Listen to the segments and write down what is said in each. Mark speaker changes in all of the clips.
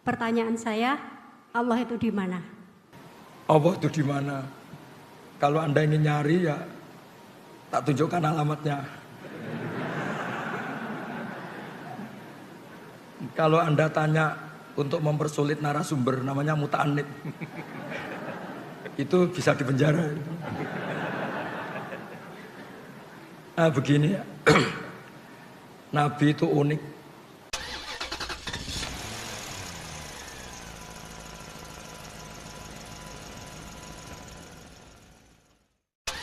Speaker 1: Pertanyaan saya, Allah itu di mana?
Speaker 2: Allah itu di mana? Kalau Anda ingin nyari ya tak tunjukkan alamatnya. Kalau Anda tanya untuk mempersulit narasumber namanya muta'anid, itu bisa dipenjara. Nah begini ya. Nabi itu unik.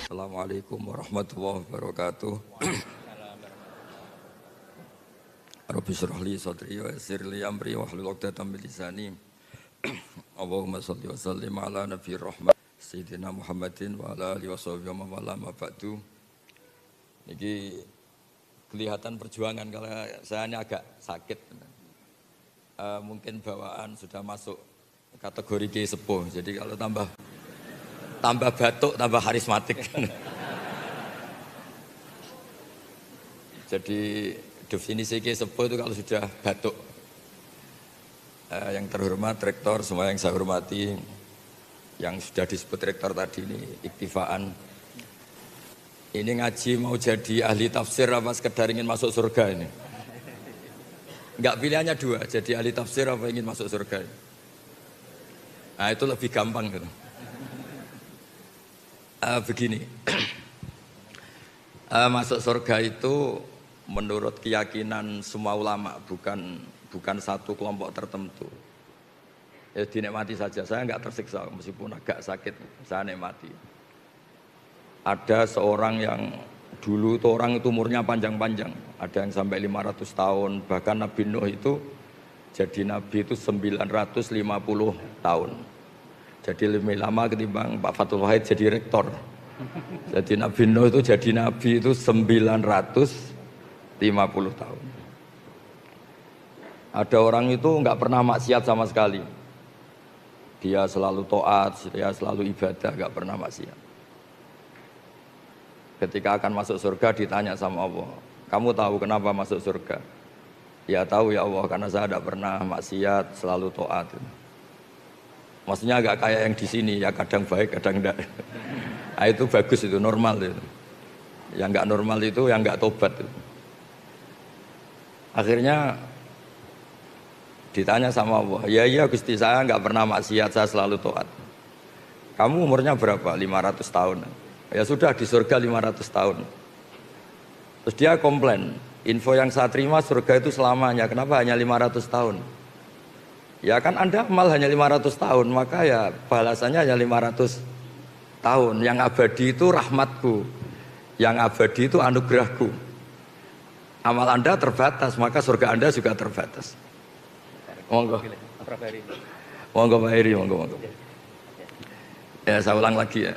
Speaker 2: Assalamualaikum warahmatullahi wabarakatuh. Rabbi shrah li sadri wa yassir li amri wahlul 'uqdatam min lisani. Allahumma shalli wa sallim ala nabiyir rahmat sayyidina Muhammadin wa ala alihi washabihi wa man ma ba'du. Niki kelihatan perjuangan kalau saya ini agak sakit. Mungkin bawaan sudah masuk kategori ki sepuh. Jadi kalau tambah batuk, tambah karismatik. Jadi definisi ki sepuh itu kalau sudah batuk. Yang terhormat rektor, semua yang saya hormati, yang sudah disebut rektor tadi ini iktifaan. Ini ngaji mau jadi ahli tafsir apa sekedar ingin masuk surga ini? Enggak, pilihannya dua, jadi ahli tafsir apa ingin masuk surga. Nah itu lebih gampang gitu. Begini, masuk surga itu menurut keyakinan semua ulama, bukan satu kelompok tertentu. Ya dinikmati saja, saya nggak tersiksa meskipun agak sakit, saya nikmati. Ada seorang yang dulu itu orang itu umurnya panjang-panjang, ada yang sampai 500 tahun, bahkan Nabi Nuh itu jadi Nabi itu 950 tahun. Jadi lebih lama ketimbang Pak Fathul Wahid jadi rektor. Jadi Nabi Nuh itu jadi Nabi itu 950 tahun. Ada orang itu nggak pernah maksiat sama sekali. Dia selalu taat, dia selalu ibadah, nggak pernah maksiat. Ketika akan masuk surga ditanya sama Allah, kamu tahu kenapa masuk surga? Ya tahu ya Allah, karena saya tidak pernah maksiat, selalu taat. Maksudnya agak kayak yang di sini, ya kadang baik, kadang enggak. Nah, itu bagus, itu normal itu. Yang enggak normal itu yang enggak tobat itu. Akhirnya ditanya sama Allah, ya iya Gusti, saya enggak pernah maksiat, saya selalu taat. Kamu umurnya berapa? 500 tahun. Ya sudah, di surga 500 tahun. Terus dia komplain, info yang saya terima surga itu selamanya, kenapa hanya 500 tahun? Ya kan Anda amal hanya 500 tahun, maka ya balasannya hanya 500 tahun. Yang abadi itu rahmatku, yang abadi itu anugerahku. Amal Anda terbatas, maka surga Anda juga terbatas. Monggo. Monggo Pak Heri, monggo. Ya saya ulang lagi ya.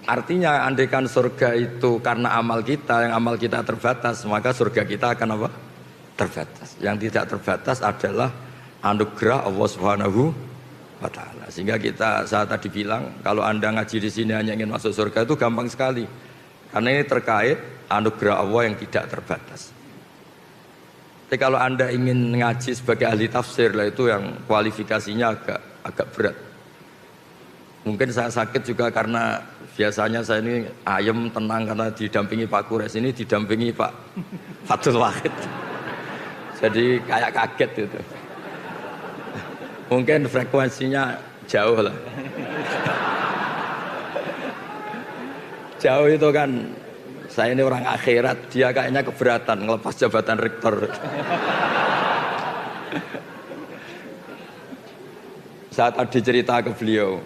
Speaker 2: Artinya andaikan surga itu karena amal kita, yang amal kita terbatas, maka surga kita akan apa? Terbatas. Yang tidak terbatas adalah anugerah Allah Subhanahu wa taala. Sehingga saya tadi bilang, kalau Anda ngaji di sini hanya ingin masuk surga itu gampang sekali. Karena ini terkait anugerah Allah yang tidak terbatas. Tapi kalau Anda ingin ngaji sebagai ahli tafsir lah, itu yang kualifikasinya agak berat. Mungkin saya sakit juga karena biasanya saya ini ayem, tenang karena didampingi Pak Kures, ini didampingi Pak Fathul Wahid. Jadi kayak kaget itu. Mungkin frekuensinya jauh lah. Jauh itu kan, saya ini orang akhirat, dia kayaknya keberatan ngelepas jabatan rektor. Saya tadi cerita ke beliau,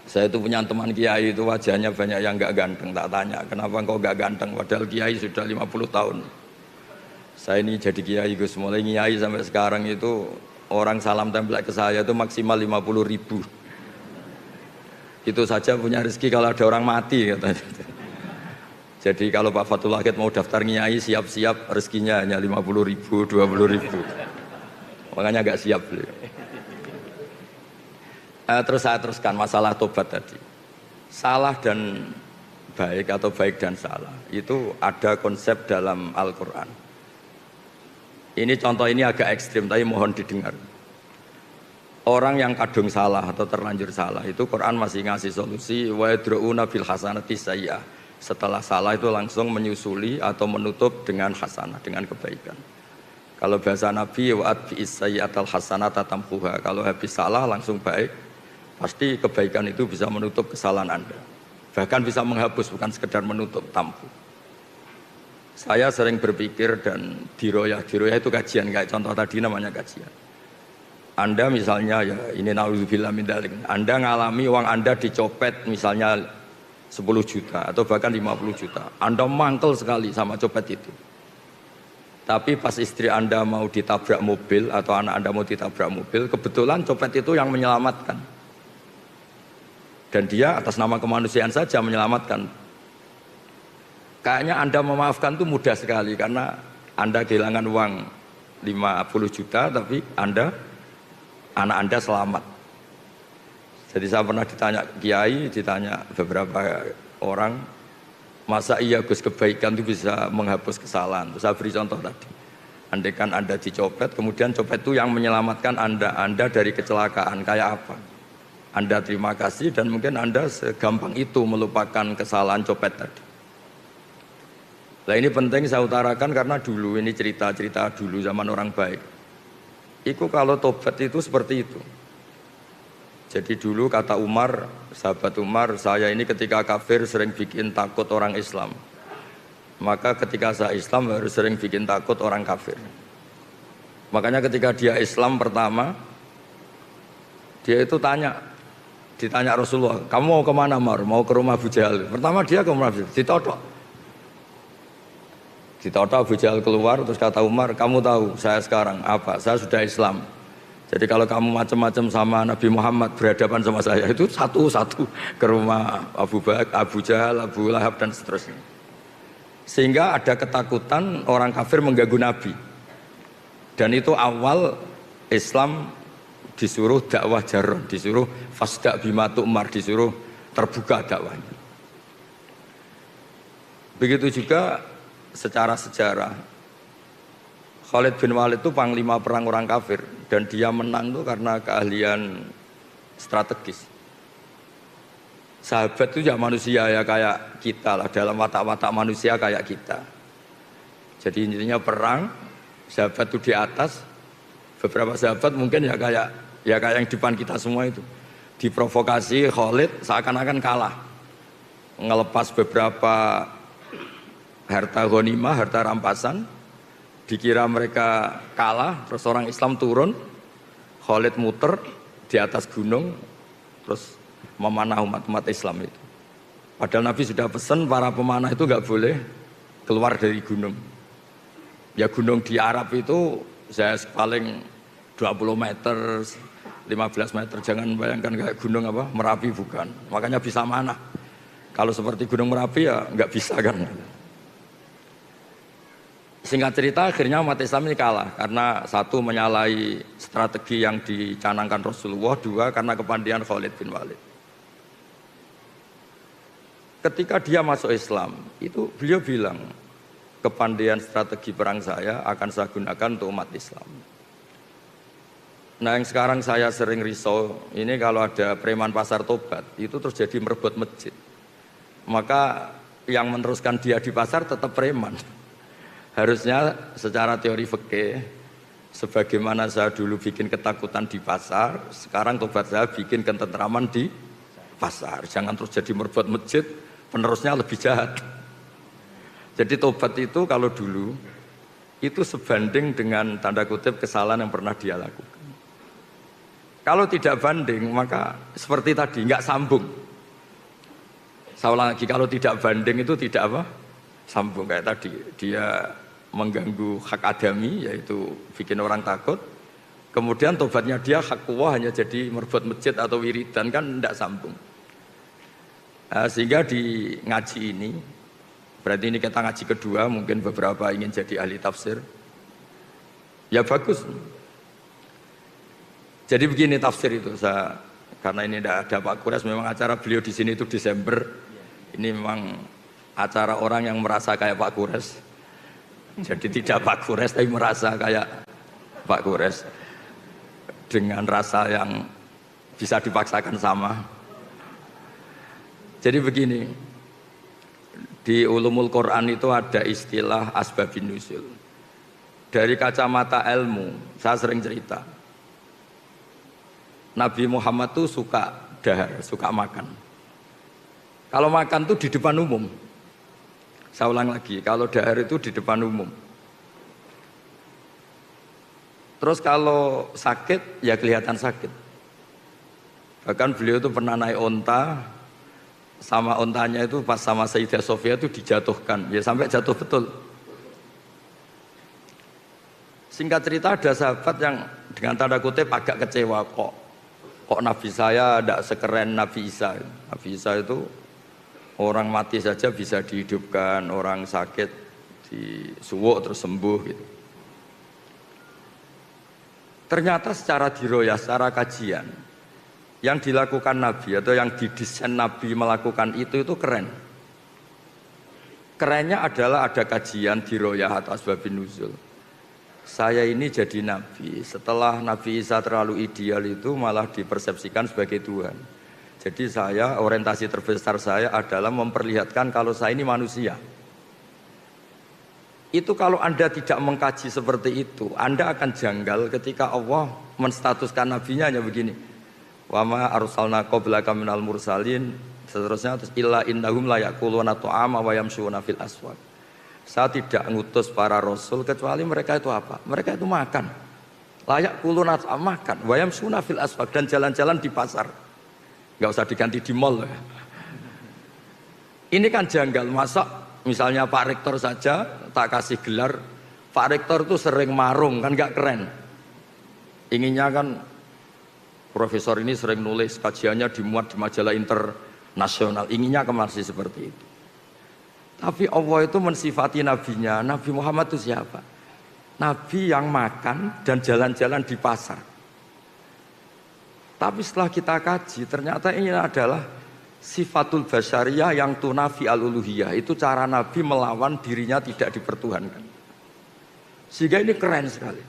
Speaker 2: saya itu punya teman kiai itu wajahnya banyak yang gak ganteng. Tak tanya, kenapa engkau gak ganteng? Padahal kiai sudah 50 tahun. Saya ini jadi kiai, Gus, mulai kiai sampai sekarang itu orang salam tempel ke saya itu maksimal 50.000. Itu saja punya rezeki kalau ada orang mati katanya. Jadi kalau Pak Fathul Wahid mau daftar kiai, siap-siap rezekinya hanya 50.000, 20.000. Makanya gak siap beliau. Terus saya teruskan masalah tobat tadi. Salah dan baik atau baik dan salah itu ada konsep dalam Al-Quran. Ini contoh ini agak ekstrim tapi mohon didengar. orang yang kadung salah atau terlanjur salah itu Quran masih ngasih solusi wa yadruna bil hasanati sayyi'ah. Setelah salah itu langsung menyusuli atau menutup dengan hasanah, dengan kebaikan. Kalau bahasa Nabi wa'at bi'is sayyi'atal hasanata tamhuha. Kalau habis salah langsung baik, pasti kebaikan itu bisa menutup kesalahan Anda. Bahkan bisa menghapus, bukan sekedar menutup, tampu. Saya sering berpikir dan diroyah itu kajian, kayak contoh tadi namanya kajian. Anda misalnya, ya ini na'udzubillah min dzalik, Anda ngalami uang Anda dicopet misalnya 10 juta atau bahkan 50 juta. Anda mangkel sekali sama copet itu. Tapi pas istri Anda mau ditabrak mobil atau anak Anda mau ditabrak mobil, kebetulan copet itu yang menyelamatkan. Dan dia atas nama kemanusiaan saja menyelamatkan. Kayaknya Anda memaafkan itu mudah sekali karena Anda kehilangan uang 50 juta tapi anak Anda selamat. Jadi saya pernah ditanya kiai, ditanya beberapa orang, masa iya Gus kebaikan itu bisa menghapus kesalahan? Terus saya beri contoh tadi. Andaikan Anda dicopet, kemudian copet itu yang menyelamatkan Anda dari kecelakaan, kayak apa? Anda terima kasih dan mungkin Anda segampang itu melupakan kesalahan copet tadi. Nah ini penting saya utarakan karena dulu ini cerita-cerita dulu zaman orang baik. Itu kalau tobat itu seperti itu. Jadi dulu kata Umar, sahabat Umar, saya ini ketika kafir sering bikin takut orang Islam. Maka ketika saya Islam harus sering bikin takut orang kafir. Makanya ketika dia Islam pertama, dia itu ditanya Rasulullah, kamu mau kemana Mar? Mau ke rumah Abu Jahal. Pertama dia ke rumah Abu Jahal, Ditotok Abu Jahal keluar, terus kata Umar, kamu tahu saya sekarang apa? Saya sudah Islam. Jadi kalau kamu macam-macam sama Nabi Muhammad berhadapan sama saya itu satu-satu ke rumah Abu Jahal, Abu Lahab dan seterusnya. Sehingga ada ketakutan orang kafir mengganggu Nabi. Dan itu awal Islam disuruh dakwah jarrah, disuruh fasda' bima tu'mar, disuruh terbuka dakwahnya. Begitu juga secara sejarah. Khalid bin Walid itu panglima perang orang kafir dan dia menang itu karena keahlian strategis. Sahabat itu ya manusia ya kayak kita lah, dalam watak-watak manusia kayak kita. Jadi intinya perang, sahabat itu di atas, beberapa sahabat mungkin ya kayak yang depan kita semua itu. Diprovokasi Khalid seakan-akan kalah. Ngelepas beberapa harta ghanimah, harta rampasan. Dikira mereka kalah, terus orang Islam turun, Khalid muter di atas gunung, terus memanah umat Islam itu. Padahal Nabi sudah pesan para pemanah itu nggak boleh keluar dari gunung. Ya gunung di Arab itu saya paling 20 meter, 15 meter, jangan bayangkan kayak gunung apa Merapi, bukan. Makanya bisa manah. Kalau seperti gunung Merapi ya nggak bisa kan. Singkat cerita akhirnya umat Islam ini kalah karena satu menyalahi strategi yang dicanangkan Rasulullah, dua karena kepandian Khalid bin Walid. Ketika dia masuk Islam itu beliau bilang kepandian strategi perang saya akan saya gunakan untuk umat Islam. Nah yang sekarang saya sering risau ini kalau ada preman pasar tobat itu terus jadi merebut masjid, maka yang meneruskan dia di pasar tetap preman. Harusnya secara teori fikih, sebagaimana saya dulu bikin ketakutan di pasar, sekarang tobat saya bikin ketentraman di pasar. Jangan terus jadi merebut masjid, penerusnya lebih jahat. Jadi tobat itu kalau dulu, itu sebanding dengan tanda kutip kesalahan yang pernah dia lakukan. Kalau tidak banding, maka seperti tadi, nggak sambung. Saya ulang lagi, kalau tidak banding itu tidak apa? Sambung kayak tadi, dia mengganggu hak adami, yaitu bikin orang takut. Kemudian tobatnya dia hak kuwah hanya jadi merebut masjid atau wiridan, kan tidak sambung. Sehingga di ngaji ini, berarti ini kita ngaji kedua, mungkin beberapa ingin jadi ahli tafsir. Ya bagus. Jadi begini tafsir itu, karena ini tidak ada Pak Kures, memang acara beliau di sini itu Desember. Ini memang acara orang yang merasa kayak Pak Kures. Jadi tidak Pak Kures tapi merasa kayak Pak Kures. dengan rasa yang bisa dipaksakan sama. Jadi begini, di ulumul Quran itu ada istilah asbabun nuzul. Dari kacamata ilmu, saya sering cerita, Nabi Muhammad tuh suka dahar, suka makan. Kalau makan tuh di depan umum. Saya ulang lagi, kalau dahar itu di depan umum. Terus kalau sakit, ya kelihatan sakit. Bahkan beliau itu pernah naik onta, sama ontanya itu pas sama Sayyidah Sofia itu dijatuhkan, ya sampai jatuh betul. Singkat cerita ada sahabat yang dengan tanda kutip agak kecewa, kok Nabi saya tidak sekeren Nabi Isa. Nabi Isa itu orang mati saja bisa dihidupkan, orang sakit disuwuk terus sembuh gitu. Ternyata secara diroyah, secara kajian, yang dilakukan Nabi atau yang didesain Nabi melakukan itu keren. Kerennya adalah ada kajian diroyah atau asbabun nuzul. Saya ini jadi Nabi, setelah Nabi Isa terlalu ideal itu malah dipersepsikan sebagai Tuhan. Jadi saya, orientasi terbesar saya adalah memperlihatkan kalau saya ini manusia. Itu kalau Anda tidak mengkaji seperti itu, Anda akan janggal ketika Allah menstatuskan nabinya hanya begini. Wa ma arsalna qablaka minal mursalin, seterusnya terus illa innahum la yaquluna ta'ama wa yamshuna fil aswaq. Saya tidak ngutus para rasul kecuali mereka itu apa? Mereka itu makan. Layak kuluna makan, wa yamshuna fil aswaq, dan jalan-jalan di pasar. Enggak usah diganti di mall ya. Ini kan janggal, masa misalnya Pak Rektor saja tak kasih gelar Pak Rektor itu sering marung, kan gak keren. Inginnya kan profesor ini sering nulis, kajiannya dimuat di majalah internasional, inginnya masih seperti itu. Tapi Allah itu mensifati nabinya, Nabi Muhammad itu siapa? Nabi yang makan dan jalan-jalan di pasar. Tapi setelah kita kaji, ternyata ini adalah sifatul basyariyah yang tunafi al-uluhiyah. Itu cara Nabi melawan dirinya tidak dipertuhankan. Sehingga ini keren sekali.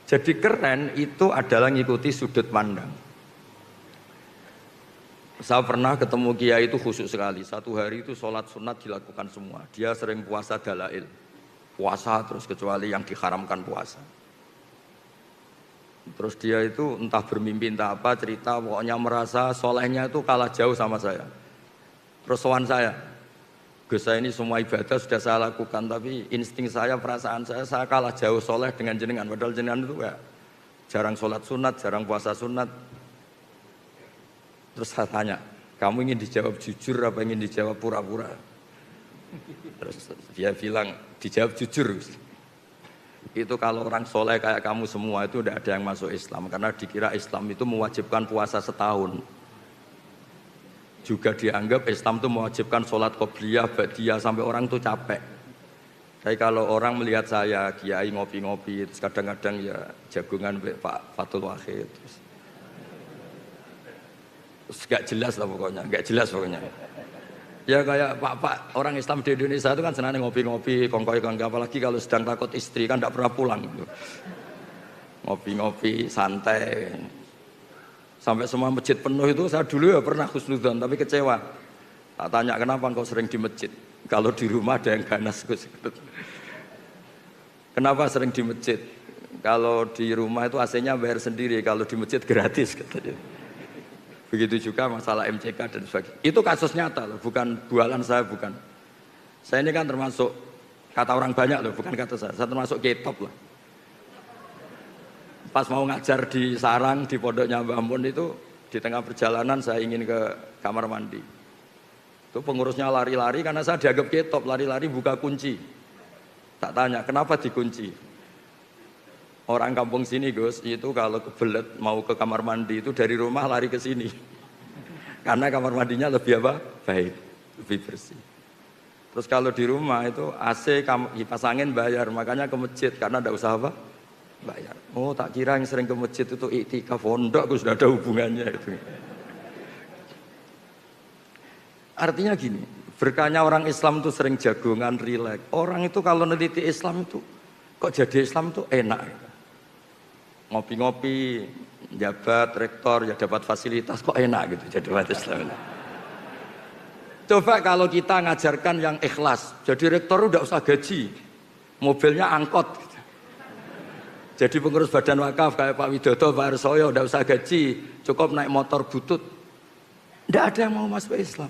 Speaker 2: Jadi keren itu adalah ngikuti sudut pandang. Saya pernah ketemu kiai itu khusyuk sekali. Satu hari itu sholat sunat dilakukan semua. Dia sering puasa dalail. Puasa terus kecuali yang diharamkan puasa. Terus dia itu entah bermimpi entah apa cerita, pokoknya merasa solehnya itu kalah jauh sama saya. Terus sowan saya, Gus, saya ini semua ibadah sudah saya lakukan, tapi insting saya, perasaan saya kalah jauh soleh dengan jenengan. Padahal jenengan itu ya jarang sholat sunat, jarang puasa sunat. Terus saya tanya, kamu ingin dijawab jujur apa ingin dijawab pura-pura? Terus dia bilang, dijawab jujur. Itu kalau orang soleh kayak kamu semua itu tidak ada yang masuk Islam, karena dikira Islam itu mewajibkan puasa setahun. Juga dianggap Islam itu mewajibkan sholat qobliyah, ba'diyah, sampai orang itu capek. Tapi kalau orang melihat saya kiai ngopi-ngopi, terus kadang-kadang ya jagungan Pak Fatul Wahid, terus gak jelas lah pokoknya, gak jelas pokoknya. Ya kayak pak orang Islam di Indonesia itu kan senang ngopi-ngopi, kongkoi-kongkoi, apalagi kalau sedang takut istri kan tidak pernah pulang gitu. Ngopi-ngopi, santai. Sampai semua masjid penuh itu saya dulu ya pernah husnudzon tapi kecewa. Tak tanya kenapa engkau sering di masjid? Kalau di rumah ada yang ganas Gus. Kenapa sering di masjid? Kalau di rumah itu AC-nya bayar sendiri, kalau di masjid gratis katanya. Begitu juga masalah MCK dan sebagainya. Itu kasus nyata loh, bukan bualan saya, bukan. Saya ini kan termasuk, kata orang banyak loh, bukan kata saya termasuk K-top lah. Pas mau ngajar di sarang, di pondoknya Mbah Mun itu, di tengah perjalanan saya ingin ke kamar mandi. Itu pengurusnya lari-lari karena saya dianggap K-top, lari-lari buka kunci. Tak tanya, kenapa dikunci? Orang kampung sini Gus, itu kalau kebelet mau ke kamar mandi itu dari rumah lari ke sini. Karena kamar mandinya lebih apa? Baik, lebih bersih. Terus kalau di rumah itu AC kipas angin bayar, makanya ke masjid karena tidak usah apa? Bayar. Oh, tak kira yang sering ke masjid itu iktikaf pondok, Gus, sudah ada hubungannya itu. Artinya gini, berkahnya orang Islam itu sering jagongan, rileks. Orang itu kalau neliti Islam itu kok jadi Islam itu enak. ngopi-ngopi, jabat, rektor, ya dapat fasilitas, kok enak gitu jadi umat Islam. Coba kalau kita ngajarkan yang ikhlas, jadi rektor udah usah gaji, mobilnya angkot. Gitu. Jadi pengurus badan wakaf kayak Pak Widodo, Pak Arsoyo, udah usah gaji, cukup naik motor butut. Tidak ada yang mau masuk Islam.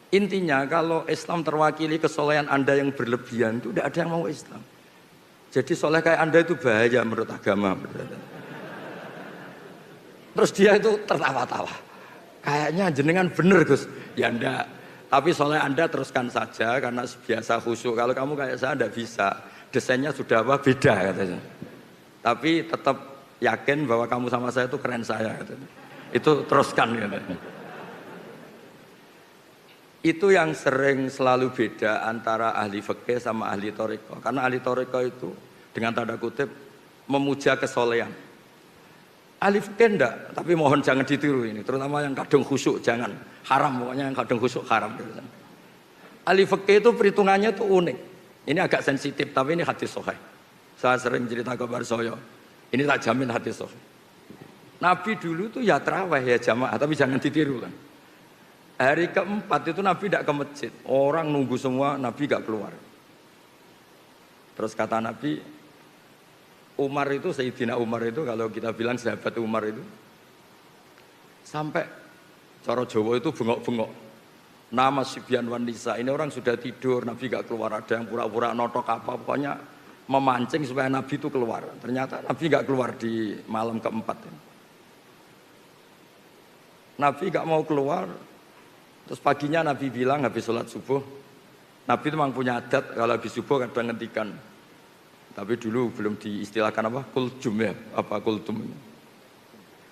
Speaker 2: Intinya kalau Islam terwakili kesolehan Anda yang berlebihan itu tidak ada yang mau Islam. Jadi soleh kayak Anda itu bahaya menurut agama. Terus dia itu tertawa-tawa. Kayaknya jenengan bener Gus. Ya enggak. Tapi soleh Anda teruskan saja karena biasa khusyuk. Kalau kamu kayak saya enggak bisa. Desainnya sudah apa? Beda katanya. Tapi tetap yakin bahwa kamu sama saya itu keren saya katanya. Itu teruskan katanya. Itu yang sering selalu beda antara ahli fikih sama ahli thariqah. Karena ahli thariqah itu dengan tanda kutip memuja kesolehan. Ahli fikih enggak, tapi mohon jangan ditiru ini, terutama yang kadung khusyuk jangan. Haram pokoknya yang kadung khusyuk haram. Ahli fikih itu perhitungannya tuh unik. Ini agak sensitif tapi ini hadis sahih. Saya sering cerita ke Barsoyo. Ini tak jamin hadis sahih. Nabi dulu tuh ya tarawih ya jamaah, tapi jangan ditiru kan. Hari keempat itu Nabi tidak ke masjid. Orang nunggu semua, Nabi gak keluar. Terus kata Nabi, Umar itu, Sayyidina Umar itu, kalau kita bilang sahabat Umar itu, sampai cara Jawa itu bengok-bengok. Nama Sibyan wan Nisa, ini orang sudah tidur, Nabi gak keluar. Ada yang pura-pura notok apa, pokoknya memancing supaya Nabi itu keluar. Ternyata Nabi gak keluar di malam keempat. Nabi gak mau keluar. Terus paginya Nabi bilang habis sholat subuh, Nabi itu memang punya adat kalau habis subuh kadang ngentikan. Tapi dulu belum diistilahkan apa? Kultum ya, apa kultum.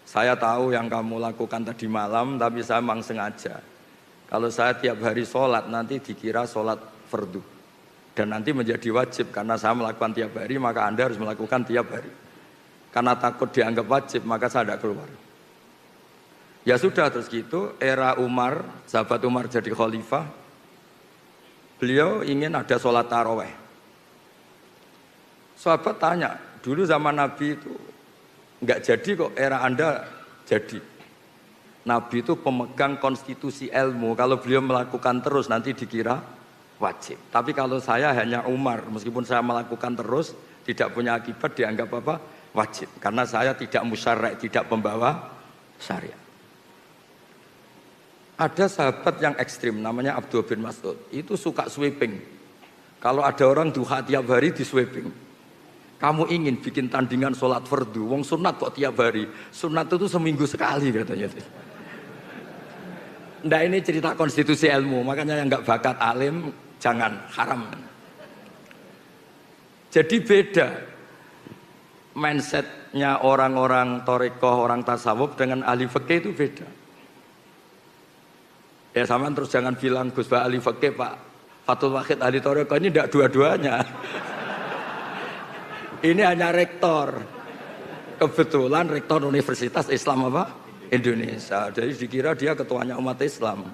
Speaker 2: Saya tahu yang kamu lakukan tadi malam, tapi saya memang sengaja. Kalau saya tiap hari sholat, nanti dikira sholat fardu. Dan nanti menjadi wajib, karena saya melakukan tiap hari, maka Anda harus melakukan tiap hari. Karena takut dianggap wajib, maka saya tidak keluar. Ya sudah terus gitu, era Umar, sahabat Umar jadi khalifah, beliau ingin ada sholat taraweh. Sahabat tanya, dulu zaman Nabi itu nggak jadi kok, era Anda jadi. Nabi itu pemegang konstitusi ilmu, kalau beliau melakukan terus nanti dikira wajib. Tapi kalau saya hanya Umar, meskipun saya melakukan terus, tidak punya akibat dianggap apa? Wajib. Karena saya tidak musyarrak, tidak pembawa syariat. Ada sahabat yang ekstrim namanya Abdul bin Mas'ud, itu suka sweeping. Kalau ada orang duha tiap hari di sweeping. Kamu ingin bikin tandingan sholat fardu, wong sunat kok tiap hari. Sunat itu seminggu sekali katanya. Nggak, ini cerita konstitusi ilmu, makanya yang nggak bakat alim jangan, haram. Jadi beda mindsetnya orang-orang thariqah, orang tasawuf dengan ahli fikih itu beda. Ya sama terus jangan bilang Gus Pak ahli fikih, Pak Fathul Wahid ahli thariqah, ini tidak dua-duanya. Ini hanya rektor. Kebetulan rektor Universitas Islam apa? Indonesia. Jadi dikira dia ketuanya umat Islam.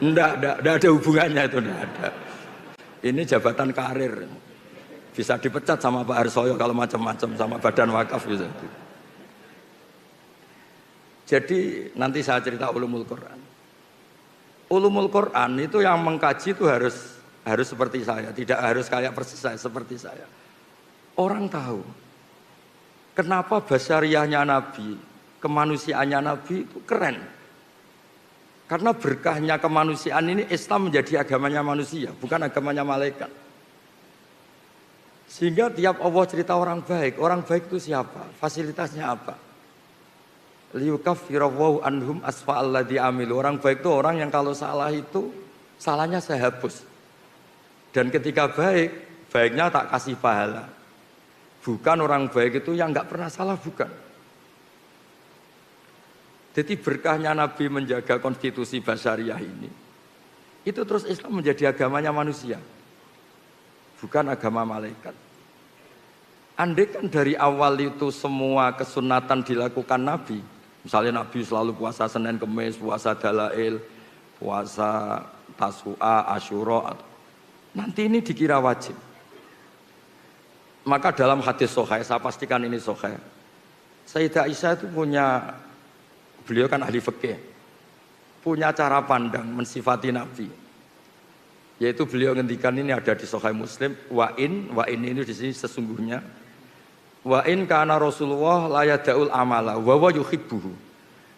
Speaker 2: Enggak ada hubungannya itu, enggak ada. Ini jabatan karir. Bisa dipecat sama Pak Arsoyo kalau macam-macam, sama badan wakaf bisa. Jadi nanti saya cerita ulumul Quran. Ulumul Quran itu yang mengkaji itu harus seperti saya, tidak harus kayak persis saya, seperti saya. Orang tahu kenapa basyariahnya Nabi, kemanusiaannya Nabi itu keren. Karena berkahnya kemanusiaan ini Islam menjadi agamanya manusia, bukan agamanya malaikat. Sehingga tiap Allah cerita orang baik itu siapa? Fasilitasnya apa? Liyukaffirawwahu anhum asfa'alladzi amilu. Orang baik itu orang yang kalau salah itu salahnya saya hapus. Dan ketika baiknya tak kasih pahala. Bukan orang baik itu yang nggak pernah salah, bukan. Jadi berkahnya Nabi menjaga konstitusi basyariah ini, itu terus Islam menjadi agamanya manusia, bukan agama malaikat. Andai kan dari awal itu semua kesunatan dilakukan Nabi, misalnya Nabi selalu puasa Senin Kemis, puasa Dalail, puasa Tasu'a, Asyura, nanti ini dikira wajib. Maka dalam hadis sahih, saya pastikan ini sahih. Sayyidah Aisyah itu beliau kan ahli fikih, punya cara pandang mensifati Nabi. Yaitu beliau ngendikan ini ada di Sahih Muslim, wa in ini di sini sesungguhnya, wa in kana Rasulullah la yada'ul amala wa wa yuhibbuhu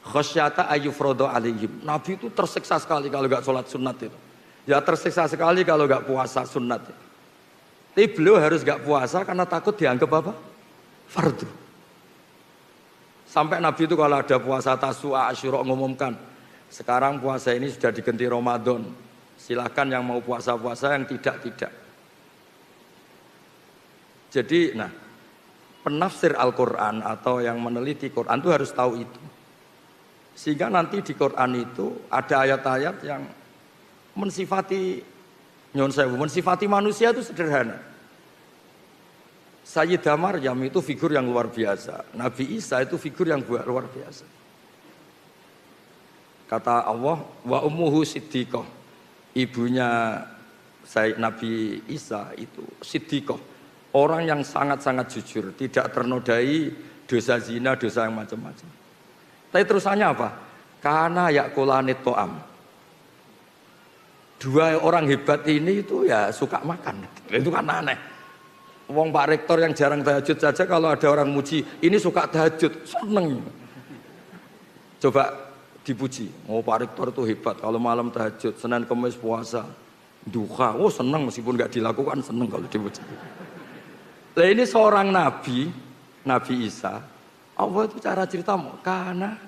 Speaker 2: khasyata ayyufradu alaihim. Nabi itu tersiksa sekali kalau enggak sholat sunat itu. Ya tersiksa sekali kalau enggak puasa sunat. Tapi beliau harus enggak puasa karena takut dianggap apa? Fardu. Sampai Nabi itu kalau ada puasa Tasu'a, Asyura ngumumkan, sekarang puasa ini sudah diganti Ramadan. Silahkan yang mau puasa-puasa, yang tidak. Jadi, penafsir Al-Quran atau yang meneliti Quran itu harus tahu itu. Sehingga nanti di Quran itu ada ayat-ayat yang mensifati manusia itu sederhana. Sayyidah Maryam itu figur yang luar biasa. Nabi Isa itu figur yang luar biasa. Kata Allah, wa ummuhu siddiqah. Ibunya Nabi Isa itu siddiqah. Orang yang sangat-sangat jujur, tidak ternodai dosa zina, dosa yang macam-macam. Tapi terusannya apa? Karena yakulanit to'am. Dua orang hebat ini itu ya suka makan. Itu kan aneh. Wong Pak Rektor yang jarang tahajud saja kalau ada orang muji, ini suka tahajud, seneng. Coba dipuji, Pak Rektor itu hebat kalau malam tahajud, Senin Kamis puasa, duha, seneng meskipun nggak dilakukan, seneng kalau dipuji. Nah ini seorang Nabi Isa, Allah itu cara cerita karena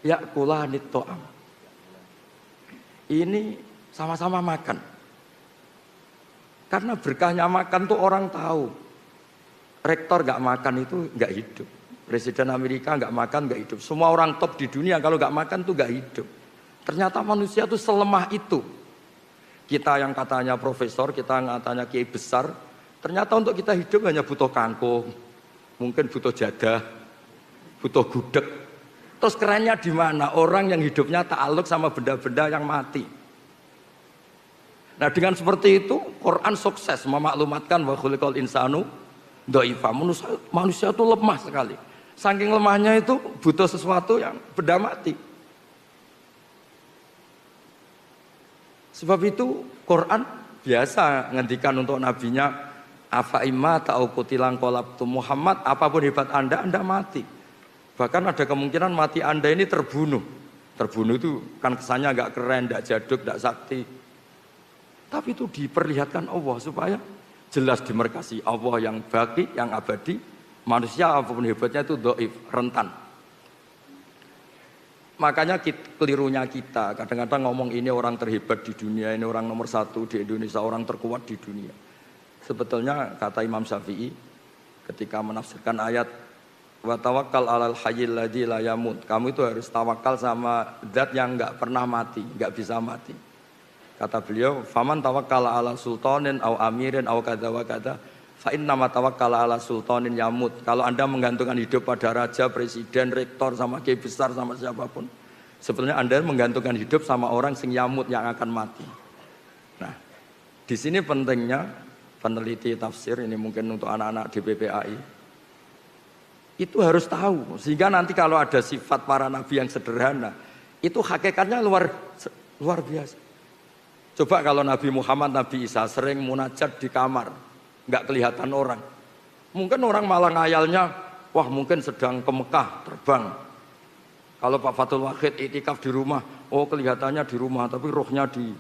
Speaker 2: yakulanit to'am. Ini sama-sama makan. Karena berkahnya makan tuh orang tahu. Rektor nggak makan itu nggak hidup. Presiden Amerika nggak makan nggak hidup. Semua orang top di dunia kalau nggak makan tuh nggak hidup. Ternyata manusia tuh selemah itu. Kita yang katanya profesor, kita yang katanya kiai besar, ternyata untuk kita hidup hanya butuh kangkung, mungkin butuh jadah, butuh gudeg. Terus kerennya di mana? Orang yang hidupnya ta'aluk sama benda-benda yang mati. Nah dengan seperti itu Quran sukses memaklumatkan wa khuliqal insanu dhaifa. Manusia itu lemah sekali. Saking lemahnya itu butuh sesuatu yang benda mati. Sebab itu Quran biasa ngendikan untuk nabinya, afa imma ta'u qutilan qalabtu Muhammad, apapun hebat Anda mati. Bahkan ada kemungkinan mati Anda ini terbunuh. Terbunuh itu kan kesannya agak keren, enggak jaduk, enggak sakti. Tapi itu diperlihatkan Allah supaya jelas dimerkasi Allah yang baki, yang abadi. Manusia apapun hebatnya itu dhaif, rentan. Makanya kelirunya kita kadang-kadang ngomong ini orang terhebat di dunia, ini orang nomor satu di Indonesia, orang terkuat di dunia. Sebetulnya kata Imam Syafi'i ketika menafsirkan ayat wa tawakkal 'alal hayyil ladzi la yamut. Kamu itu harus tawakal sama zat yang enggak pernah mati, enggak bisa mati. Kata beliau, faman tawakkala 'ala sultanin aw amirin aw kadza wa kadza fa inna ma tawakkala 'ala sultanin yamut. Kalau Anda menggantungkan hidup pada raja, presiden, rektor sama kiai besar sama siapapun, sebetulnya Anda menggantungkan hidup sama orang sing yamut yang akan mati. Nah, di sini pentingnya peneliti tafsir ini mungkin untuk anak-anak DPPAI. Itu harus tahu sehingga nanti kalau ada sifat para nabi yang sederhana, itu hakikatnya luar biasa. Coba kalau Nabi Muhammad, Nabi Isa sering munajat di kamar, nggak kelihatan orang. Mungkin orang malah ngayalnya, wah mungkin sedang ke Mekah terbang. Kalau Pak Fathul Wahid itikaf di rumah, oh kelihatannya di rumah, tapi rohnya di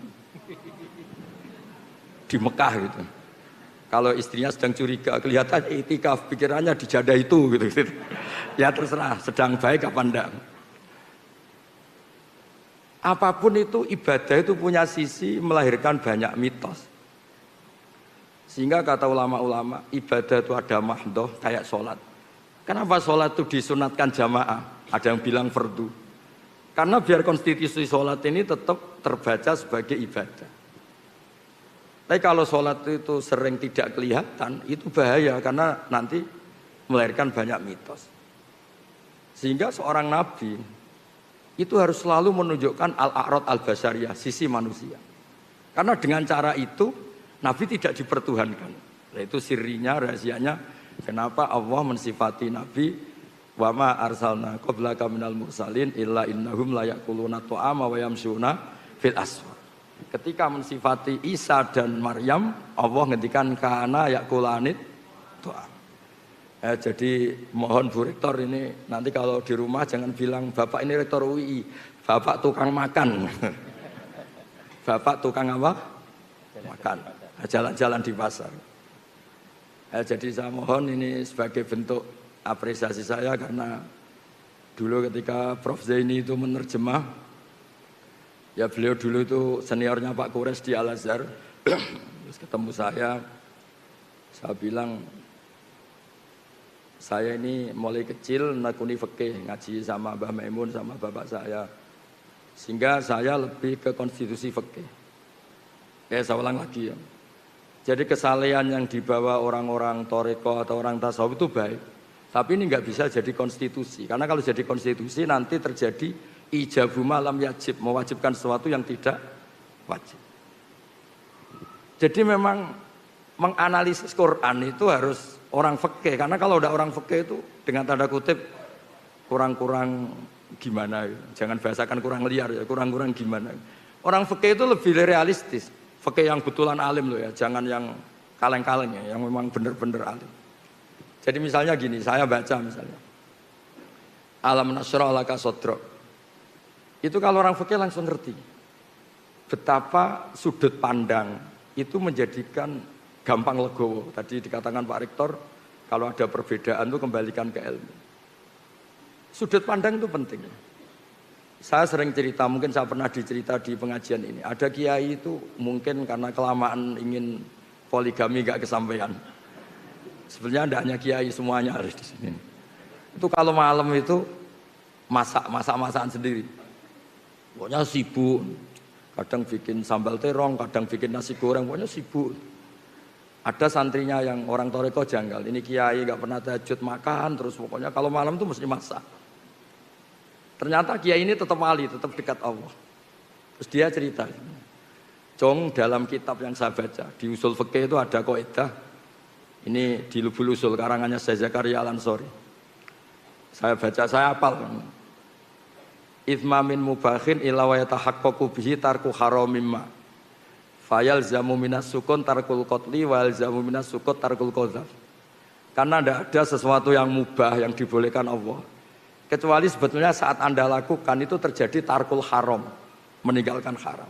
Speaker 2: Mekah gitu. Kalau istrinya sedang curiga, kelihatannya itikaf, pikirannya di jadah itu gitu. Ya terserah, sedang baik apa enggak. Apapun itu ibadah itu punya sisi melahirkan banyak mitos. Sehingga kata ulama-ulama ibadah itu ada mahdoh kayak sholat. Kenapa sholat itu disunatkan jamaah? Ada yang bilang fardu. Karena biar konstitusi sholat ini tetap terbaca sebagai ibadah. Tapi kalau sholat itu sering tidak kelihatan itu bahaya karena nanti melahirkan banyak mitos. Sehingga seorang nabi itu harus selalu menunjukkan al-a'rad al-basyariyah, sisi manusia. Karena dengan cara itu, Nabi tidak dipertuhankan. Nah, itu sirinya, rahasianya kenapa Allah mensifati Nabi wa ma arsalna qablaka minal mursalin illa innahum la yaquluna ta'ama wa yamshuna fil aswaq. Ketika mensifati Isa dan Maryam, Allah ngendikan kana yaqulanit ta'am. Jadi mohon Bu Rektor ini nanti kalau di rumah jangan bilang Bapak ini Rektor UI, Bapak tukang makan. Bapak tukang apa? Makan. Jalan-jalan di pasar. Jadi saya mohon ini sebagai bentuk apresiasi saya karena dulu ketika Prof. Zaini itu menerjemah, ya beliau dulu itu seniornya Pak Kures di Al-Azhar, terus ketemu saya bilang, saya ini mulai kecil nekuni fikih, ngaji sama Mbah Maimun sama bapak saya, sehingga saya lebih ke konstitusi fikih. Saya ulang lagi ya. Jadi kesalehan yang dibawa orang-orang toreko atau orang tasawuf itu baik. Tapi ini nggak bisa jadi konstitusi. Karena kalau jadi konstitusi nanti terjadi ijabu malam yajib. Mewajibkan sesuatu yang tidak wajib. Jadi memang menganalisis Quran itu harus orang fikih. Karena kalau udah orang fikih itu dengan tanda kutip kurang-kurang gimana. Jangan bahasakan kurang liar ya. Kurang-kurang gimana. Orang fikih itu lebih realistis. Fikih yang betulan alim loh ya, jangan yang kaleng-kaleng ya, yang memang benar-benar alim. Jadi misalnya gini, saya baca misalnya Alam nasyrah laka sodrok. Itu kalau orang fikih langsung ngerti betapa sudut pandang itu menjadikan gampang legowo. Tadi dikatakan Pak Rektor, kalau ada perbedaan itu kembalikan ke ilmu. Sudut pandang itu penting. Saya sering cerita, mungkin saya pernah dicerita di pengajian ini. Ada kiai itu mungkin karena kelamaan ingin poligami gak kesampaian. Sebenarnya tidak hanya kiai, semuanya harus di sini. Itu kalau malam itu masakan sendiri. Pokoknya sibuk. Kadang bikin sambal terong, kadang bikin nasi goreng, pokoknya sibuk. Ada santrinya yang orang toreko janggal. Ini kiai gak pernah tahajud makan, terus pokoknya kalau malam itu mesti masak. Ternyata kiai ini tetap wali, tetap dekat Allah. Terus dia cerita, Jong dalam kitab yang saya baca, di usul fikih itu ada kaidah. Ini di Lubul Usul karangannya Syekh Zakaria Al-Ansori. Saya baca, saya hafal. Ithma min mubakhin illa wa yatahaqqaqu bihi tarku haramimma. Fayal zamu minas sukun tarkul qatli wal zamu minas sukut tarkul qadzaf. Karena tidak ada sesuatu yang mubah yang dibolehkan Allah. Kecuali sebetulnya saat Anda lakukan itu terjadi tarkul haram, meninggalkan haram.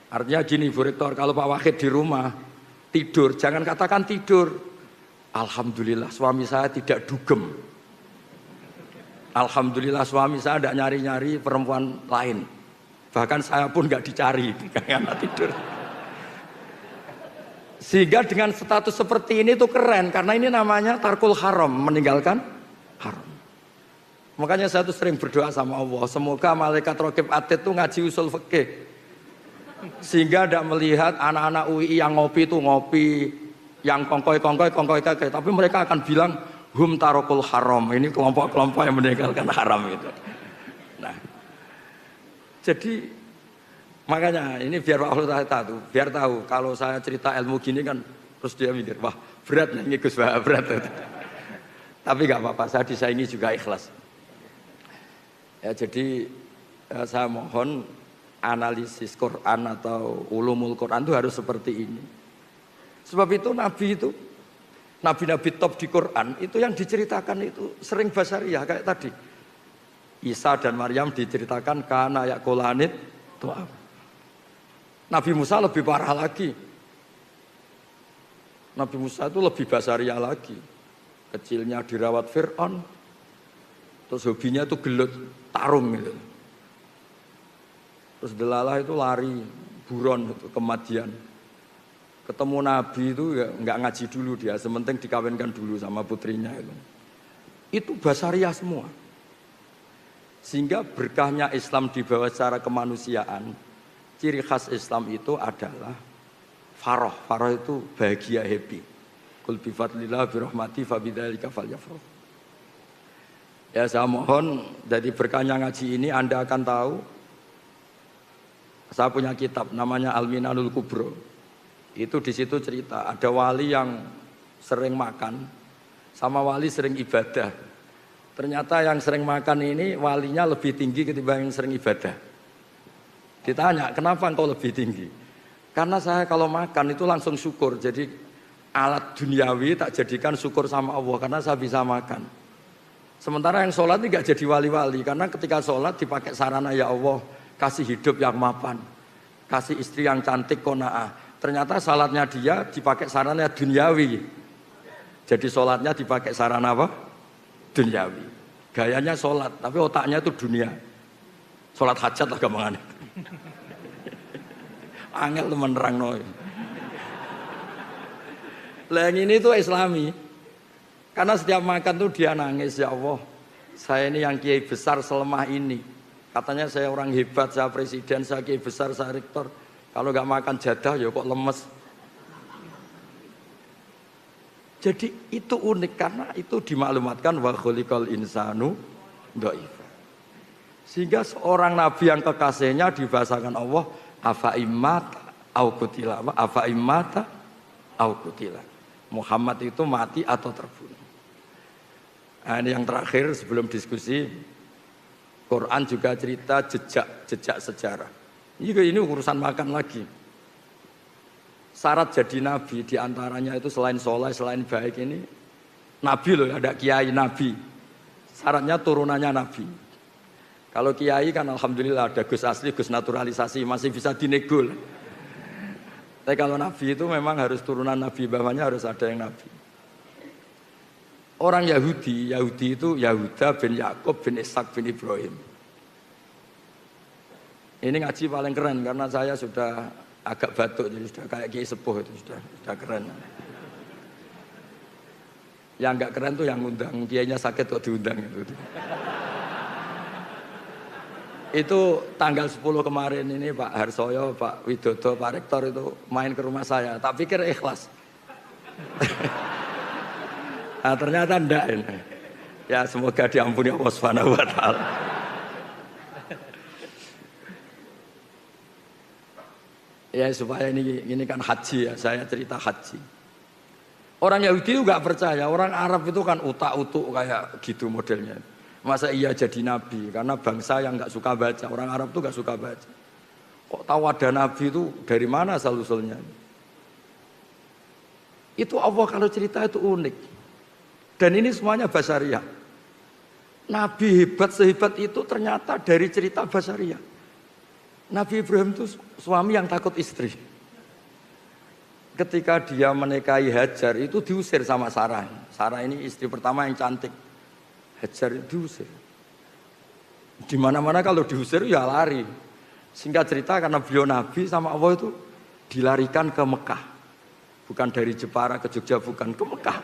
Speaker 2: Artinya gini Bu Rektor, kalau Pak Wahid di rumah tidur, jangan katakan tidur. Alhamdulillah suami saya tidak dugem. Alhamdulillah suami saya tidak nyari-nyari perempuan lain. Bahkan saya pun nggak dicari karena tidur. Sehingga dengan status seperti ini tuh keren, karena ini namanya tarkul haram, meninggalkan haram. Makanya saya tuh sering berdoa sama Allah, semoga malaikat Raqib Atid tuh ngaji usul fikih. Sehingga tidak melihat anak-anak UI yang ngopi itu ngopi, yang kongkoi, tapi mereka akan bilang hum tarokul haram. Ini kelompok-kelompok yang meninggalkan haram itu. Nah, jadi makanya ini biar Pak Allah tahu, biar tahu kalau saya cerita ilmu gini kan, terus dia mikir, wah berat nih Gus, berat. Tapi nggak apa-apa, saya disaingi juga ikhlas. Ya, jadi saya mohon analisis Quran atau ulumul Quran itu harus seperti ini. Sebab itu Nabi-Nabi top di Quran itu yang diceritakan itu sering basariyah kayak tadi. Isa dan Maryam diceritakan kana yaqulanit tu'am. Nabi Musa lebih parah lagi. Nabi Musa itu lebih basariyah lagi. Kecilnya dirawat Fir'aun. Terus hobinya itu gelut, tarung gitu. Terus delalah itu lari, buron itu, kematian. Ketemu Nabi itu ya nggak ngaji dulu dia, sementing dikawinkan dulu sama putrinya itu. Itu basariah semua. Sehingga berkahnya Islam dibawa secara kemanusiaan. Ciri khas Islam itu adalah faroh. Faroh itu bahagia, happy. Qul bi fadlillah bi rahmati fa bidzalika falyafrahu. Ya saya mohon dari berkahnya ngaji ini Anda akan tahu. Saya punya kitab namanya Al-Minanul Kubro. Itu di situ cerita, ada wali yang sering makan, sama wali sering ibadah. Ternyata yang sering makan ini walinya lebih tinggi ketimbang yang sering ibadah. Ditanya, kenapa engkau lebih tinggi? Karena saya kalau makan itu langsung syukur, jadi alat duniawi tak jadikan syukur sama Allah, karena saya bisa makan. Sementara yang sholat ini gak jadi wali-wali, karena ketika sholat dipakai sarana, ya Allah, kasih hidup yang mapan, kasih istri yang cantik, qanaah. Ternyata salatnya dia dipakai sarana duniawi. Jadi sholatnya dipakai sarana apa? Duniawi. Gayanya sholat, tapi otaknya itu dunia. Sholat hajat lah gampangane. Angel temen nerang no. Lah yang ini tuh Islami. Karena setiap makan tuh dia nangis, ya Allah, saya ini yang kiai besar selemah ini. Katanya saya orang hebat, saya presiden, saya kiai besar, saya rektor. Kalau nggak makan jadah ya kok lemes. Jadi itu unik karena itu dimaklumatkan wa khuliqal insanu dhaifa. Sehingga seorang nabi yang kekasihnya dibahasakan Allah afa immata au qutila, afa immata au qutila. Muhammad itu mati atau terbunuh. Nah, ini yang terakhir sebelum diskusi, Quran juga cerita jejak sejarah. Ini urusan makan lagi. Syarat jadi nabi diantaranya itu selain soleh, selain baik ini, nabi loh, ada kiai nabi. Syaratnya turunannya nabi. Kalau kiai kan alhamdulillah ada Gus asli, Gus naturalisasi, masih bisa dinego. Tapi kalau nabi itu memang harus turunan nabi, bawahnya harus ada yang nabi. Orang Yahudi itu Yahuda bin Yakub bin Ishak bin Ibrahim. Ini ngaji paling keren karena saya sudah agak batuk, jadi sudah kayak kiai sepuh itu sudah keren. Yang enggak keren tuh yang ngundang, kiainya sakit kok diundang itu. Itu tanggal 10 kemarin ini Pak Harsoyo, Pak Widodo, Pak Rektor itu main ke rumah saya. Tak pikir ikhlas. Nah, ternyata enggak ini. Ya semoga diampuni Allah Subhanahu wa taala. Ya supaya ini kan haji ya, saya cerita haji. Orang Yahudi itu nggak percaya, orang Arab itu kan utak-utuk kayak gitu modelnya. Masa iya jadi nabi? Karena bangsa yang nggak suka baca, orang Arab itu nggak suka baca. Kok tahu ada nabi itu dari mana asal-usulnya? Itu Allah kalau cerita itu unik. Dan ini semuanya basyariah. Nabi hebat sehebat itu ternyata dari cerita basyariah. Nabi Ibrahim itu suami yang takut istri. Ketika dia menikahi Hajar itu diusir sama Sarah. Sarah ini istri pertama yang cantik. Hajar itu diusir. Di mana-mana kalau diusir ya lari. Singkat cerita karena beliau Nabi sama Allah itu dilarikan ke Mekah. Bukan dari Jepara ke Jogja, bukan ke Mekah.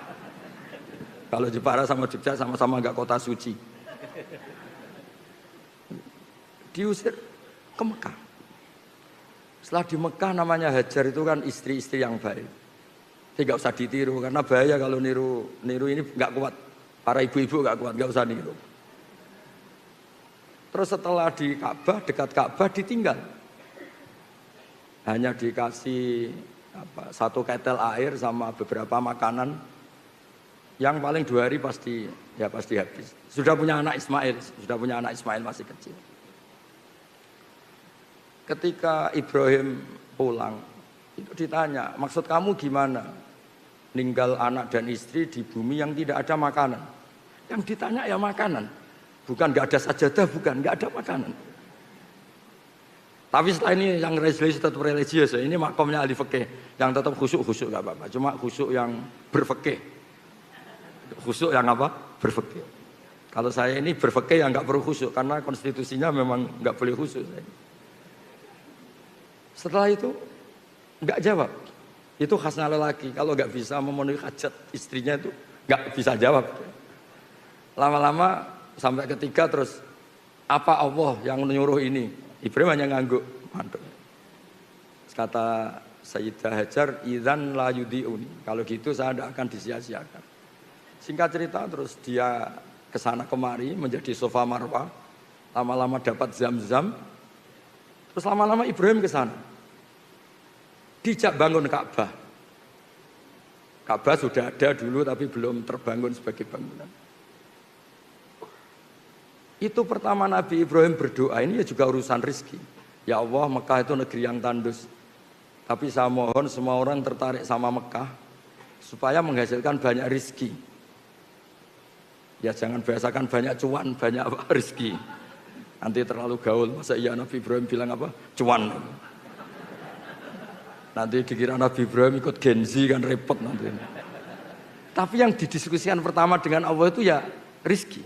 Speaker 2: Kalau Jepara sama Jogja sama-sama enggak kota suci. Diusir ke Mekah. Setelah di Mekah namanya Hajar itu kan istri-istri yang baik. Tidak usah ditiru karena bahaya kalau niru ini nggak kuat. Para ibu-ibu nggak kuat, nggak usah niru. Terus setelah di Ka'bah, dekat Ka'bah ditinggal. Hanya dikasih satu ketel air sama beberapa makanan yang paling 2 hari pasti habis. Sudah punya anak Ismail masih kecil. Ketika Ibrahim pulang, itu ditanya, maksud kamu gimana? Ninggal anak dan istri di bumi yang tidak ada makanan. Yang ditanya ya makanan. Bukan nggak ada sajadah, bukan, nggak ada makanan. Tapi setelah ini yang religius tetap religius, ini makomnya ahli fikih. Yang tetap khusyuk nggak apa-apa. Cuma khusyuk yang berfikih. Khusyuk yang apa? Berfikih. Kalau saya ini berfikih yang nggak perlu khusyuk, karena konstitusinya memang nggak boleh khusyuk. Setelah itu nggak jawab. Itu khasnya lelaki. Kalau nggak bisa memenuhi hajat istrinya itu nggak bisa jawab. Lama-lama sampai ketiga terus apa Allah yang menyuruh ini? Ibrahim hanya ngangguk mantuk. Kata Sayyidah Hajar, idzan la yudiuni. Kalau gitu saya tidak akan disia-siakan. Singkat cerita terus dia kesana kemari menjadi sofa marwah. Lama-lama dapat zam-zam. Terus lama-lama Ibrahim kesana. dijak bangun Ka'bah. Ka'bah sudah ada dulu tapi belum terbangun sebagai bangunan. Itu pertama Nabi Ibrahim berdoa, ini ya juga urusan rezeki. Ya Allah, Mekah itu negeri yang tandus. Tapi saya mohon semua orang tertarik sama Mekah supaya menghasilkan banyak rezeki. Ya jangan biasakan banyak cuan, banyak apa, rezeki. Nanti terlalu gaul. Masa iya Nabi Ibrahim bilang apa? Cuan. Nanti dikira Nabi Ibrahim ikut Gen Z kan repot nanti. Tapi yang didiskusikan pertama dengan Allah itu ya rezeki.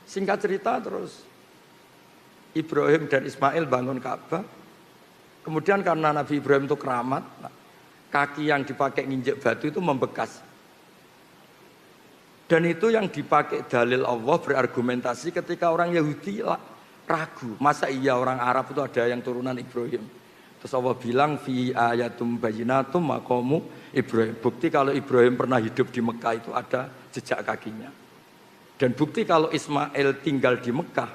Speaker 2: Singkat cerita terus Ibrahim dan Ismail bangun Ka'bah. Kemudian karena Nabi Ibrahim itu keramat, kaki yang dipakai nginjek batu itu membekas. Dan itu yang dipakai dalil Allah berargumentasi ketika orang Yahudi ragu. Masa iya orang Arab itu ada yang turunan Ibrahim? Terus Allah bilang fi ayatum bayyinatum maqamu Ibrahim. Bukti kalau Ibrahim pernah hidup di Mekah itu ada jejak kakinya. Dan bukti kalau Ismail tinggal di Mekah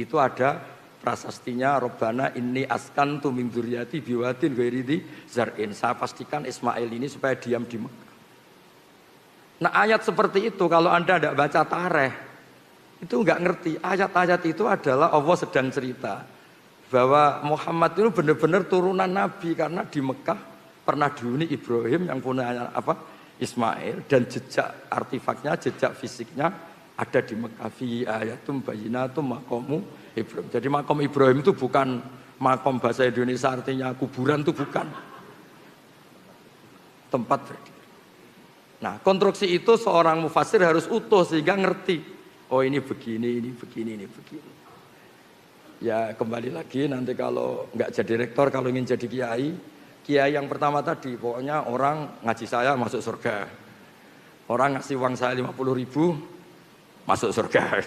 Speaker 2: itu ada prasastinya Robbana inni askantu min dzurriyyati biwadin ghairi zar'in. Saya pastikan Ismail ini supaya diam di Mekah. Nah ayat seperti itu kalau Anda tidak baca tarikh itu nggak ngerti. Ayat-ayat itu adalah Allah sedang cerita bahwa Muhammad itu benar-benar turunan Nabi karena di Mekah pernah dihuni Ibrahim yang punya apa Ismail dan jejak artefaknya, jejak fisiknya ada di Mekah fi ayatum bayyinatum maqamu Ibrahim. Jadi makom Ibrahim itu bukan makom bahasa Indonesia artinya kuburan, itu bukan. Tempat berdiri. Nah, konstruksi itu seorang mufassir harus utuh sehingga ngerti. Oh, ini begini, ini begini, ini begini. Ya, kembali lagi nanti kalau nggak jadi rektor, kalau ingin jadi kiai, kiai yang pertama tadi pokoknya orang ngaji saya masuk surga. Orang ngasih uang saya 50.000 masuk surga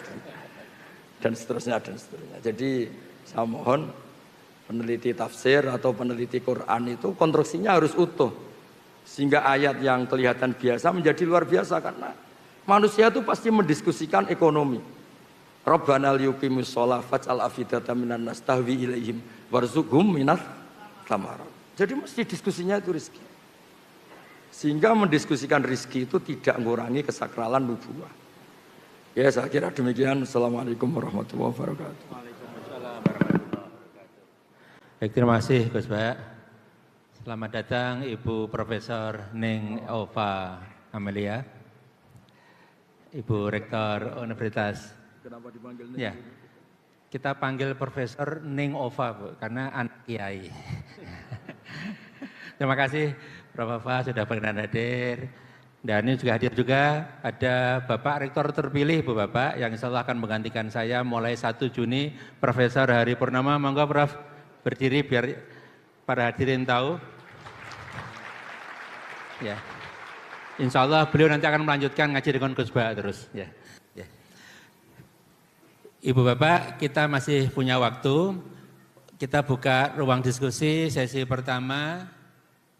Speaker 2: dan seterusnya dan seterusnya. Jadi saya mohon peneliti tafsir atau peneliti Quran itu konstruksinya harus utuh sehingga ayat yang kelihatan biasa menjadi luar biasa karena manusia itu pasti mendiskusikan ekonomi. Rabbana liyuqimus shalah faj'al afidatan minan nas tahwi ilaihim warzuqhum minats thamarat. Jadi mesti diskusinya itu rezeki. Sehingga mendiskusikan rezeki itu tidak mengurangi kesakralan nubuwah. Ya saya kira demikian. Assalamualaikum warahmatullahi wabarakatuh.
Speaker 3: Waalaikumsalam warahmatullahi wabarakatuh. Baik, terima kasih Gus Bah. Selamat datang Ibu Profesor Ning Ova Amelia, Ibu Rektor Universitas.
Speaker 2: Kenapa dipanggil Ning?
Speaker 3: Ya, kita panggil Profesor Ning Ova Bu, karena anak kiai. Terima kasih Prof. Ova sudah berkenan hadir. Dan ini juga hadir juga ada Bapak Rektor terpilih Bu Bapak yang insya Allah akan menggantikan saya mulai 1 Juni Profesor Hari Purnama. Monggo Prof berdiri biar para hadirin tahu. Ya, insya Allah beliau nanti akan melanjutkan ngaji dengan Gus Bah terus. Ya. Ya. Ibu Bapak kita masih punya waktu. Kita buka ruang diskusi sesi pertama.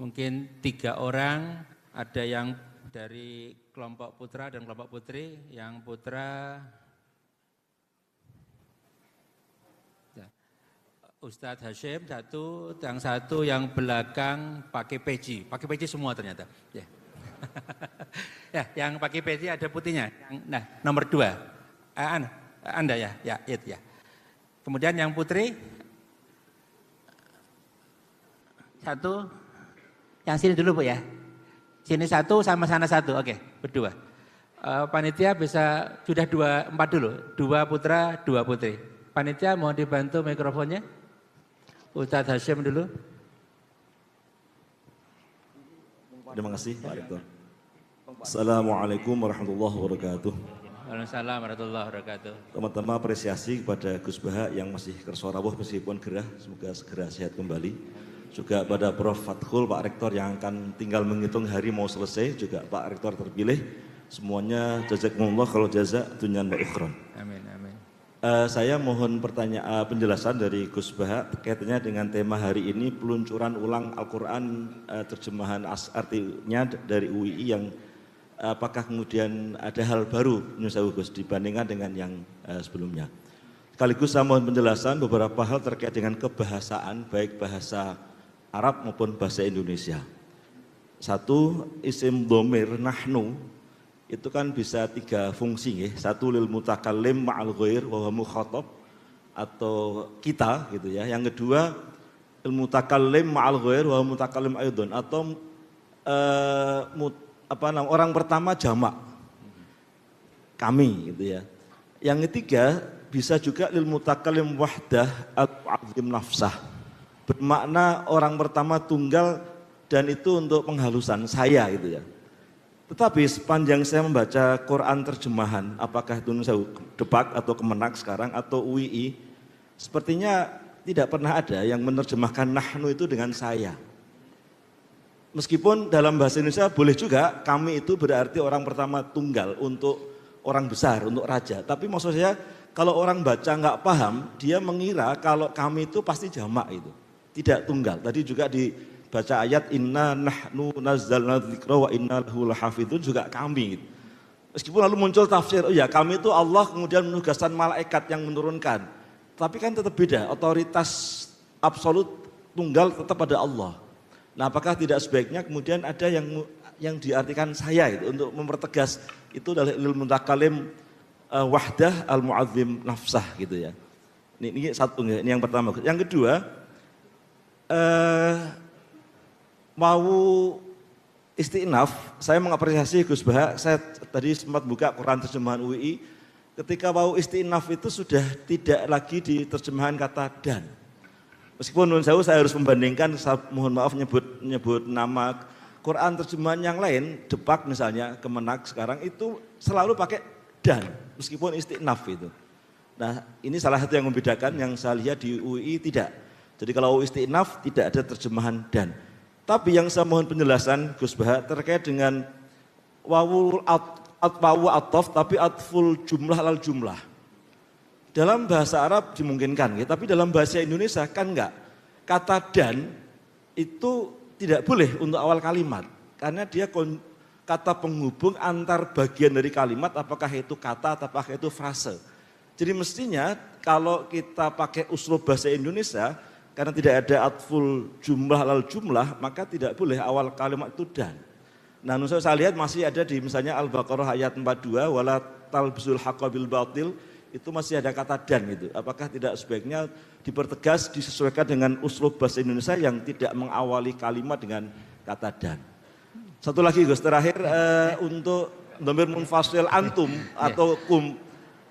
Speaker 3: Mungkin 3 orang, ada yang dari kelompok putra dan kelompok putri. Yang putra ya. Ustadz Hashim satu, yang satu yang belakang pakai peci semua ternyata. Ya, ya yang pakai peci ada putihnya. Nah nomor 2, Anda ya, itu ya. Kemudian yang putri satu, yang sini dulu Bu ya. Sini 1 sama sana 1, oke, berdua. Panitia bisa sudah 4 dulu, 2 putra, 2 putri. Panitia mau dibantu mikrofonnya? Ustadz Hashim dulu.
Speaker 4: Terima kasih Pak Rektor. Assalamualaikum warahmatullahi wabarakatuh.
Speaker 3: Waalaikumsalam warahmatullahi wabarakatuh.
Speaker 4: Teman-teman apresiasi kepada Gus Bah yang masih kersa rawuh meskipun gerah, semoga segera sehat kembali. Juga pada Prof. Fathul, Pak Rektor yang akan tinggal menghitung hari mau selesai, juga Pak Rektor terpilih. Semuanya jazakumullah kalau jazak dunyan wa ukhron.
Speaker 3: Amin, amin.
Speaker 4: Saya mohon penjelasan dari Gus Bah terkaitnya dengan tema hari ini, peluncuran ulang Al-Quran, terjemahan artinya dari UII yang apakah kemudian ada hal baru Gus dibandingkan dengan yang sebelumnya. Sekaligus saya mohon penjelasan beberapa hal terkait dengan kebahasaan, baik bahasa Arab maupun bahasa Indonesia. Satu, isim dhamir nahnu itu kan bisa 3 fungsi ya. Satu lil mutakallim ma'al ghair wa huwa mukhatab atau kita gitu ya. Yang kedua lil mutakallim ma'al ghair wa huwa mutakallim aidon atau orang pertama jamak kami gitu ya. Yang ketiga bisa juga lil mutakallim wahdah atau azim nafsah. Bermakna orang pertama tunggal dan itu untuk penghalusan saya gitu ya. Tetapi sepanjang saya membaca Quran terjemahan, apakah itu saya Depak atau Kemenak sekarang atau UII, sepertinya tidak pernah ada yang menerjemahkan nahnu itu dengan saya. Meskipun dalam bahasa Indonesia boleh juga kami itu berarti orang pertama tunggal untuk orang besar, untuk raja. Tapi maksud saya kalau orang baca nggak paham, dia mengira kalau kami itu pasti jamak itu, tidak tunggal. Tadi juga dibaca ayat inna nahnu nazzalna dzikra wa inna lahu lahafizun juga kami. Meskipun lalu muncul tafsir, oh ya kami itu Allah kemudian menugaskan malaikat yang menurunkan. Tapi kan tetap beda, otoritas absolut tunggal tetap pada Allah. Nah, apakah tidak sebaiknya kemudian ada yang diartikan saya itu untuk mempertegas itu adalah lil mutakalim wahdah al muazzim nafsah gitu ya. Ini satu, ini yang pertama. Yang kedua, mau istinaf, saya mengapresiasi Gus Baha, saya tadi sempat buka Quran terjemahan UI, ketika mau istinaf itu sudah tidak lagi di terjemahan kata dan. Meskipun menurut saya harus membandingkan, mohon maaf nyebut nama Quran terjemahan yang lain, Depak misalnya, Kemenak sekarang itu selalu pakai dan, meskipun istinaf itu. Nah ini salah satu yang membedakan, yang saya lihat di UI tidak. Jadi kalau istinaf tidak ada terjemahan dan. Tapi yang saya mohon penjelasan Gus Baha terkait dengan wawu atof tapi atful jumlah lal jumlah. Dalam bahasa Arab dimungkinkan, ya, tapi dalam bahasa Indonesia kan enggak. Kata dan itu tidak boleh untuk awal kalimat karena dia kata penghubung antar bagian dari kalimat, apakah itu kata apakah itu frase. Jadi mestinya kalau kita pakai uslub bahasa Indonesia, karena tidak ada atful jumlah lal jumlah, maka tidak boleh awal kalimat itu dan. Nah, saya lihat masih ada di misalnya Al-Baqarah ayat 42, wala talbisul haqqa bil batil, itu masih ada kata dan gitu. Apakah tidak sebaiknya dipertegas, disesuaikan dengan uslub bahasa Indonesia yang tidak mengawali kalimat dengan kata dan. Satu lagi Gus, terakhir untuk dhamir munfasil antum atau kum.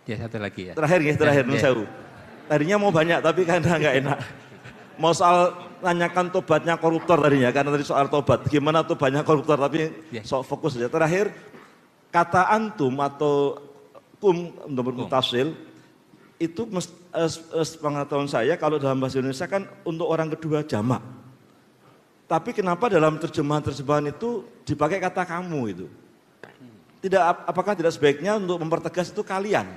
Speaker 3: Ya, satu lagi ya.
Speaker 4: Terakhir Nusawu. Tadinya mau banyak tapi karena nggak enak. Mau soal nanyakan tobatnya koruptor tadinya, karena tadi soal tobat, gimana tobatnya koruptor, tapi soal fokus saja. Terakhir, kata antum atau kum untuk mutasil, itu sepengetahuan saya kalau dalam bahasa Indonesia kan untuk orang kedua jamak. Tapi kenapa dalam terjemahan itu dipakai kata kamu itu? Apakah tidak sebaiknya untuk mempertegas itu kalian?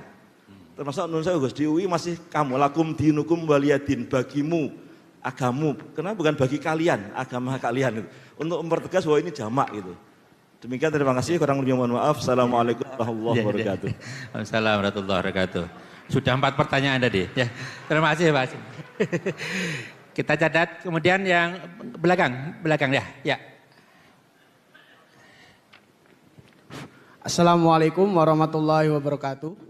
Speaker 4: Termasuk menurut saya Gus, di UI masih kamu, lakum dinukum waliyadin, bagimu, agamu, kenapa bukan bagi kalian, agama kalian itu. Untuk mempertegas bahwa ini jamak gitu. Demikian, terima kasih, kurang lebih mohon maaf. Assalamualaikum warahmatullahi wabarakatuh.
Speaker 3: Waalaikumsalam warahmatullahi wabarakatuh. Sudah 4 pertanyaan tadi. Ya, terima kasih Pak. Kita catat, kemudian yang belakang ya. Ya.
Speaker 5: Assalamualaikum warahmatullahi wabarakatuh.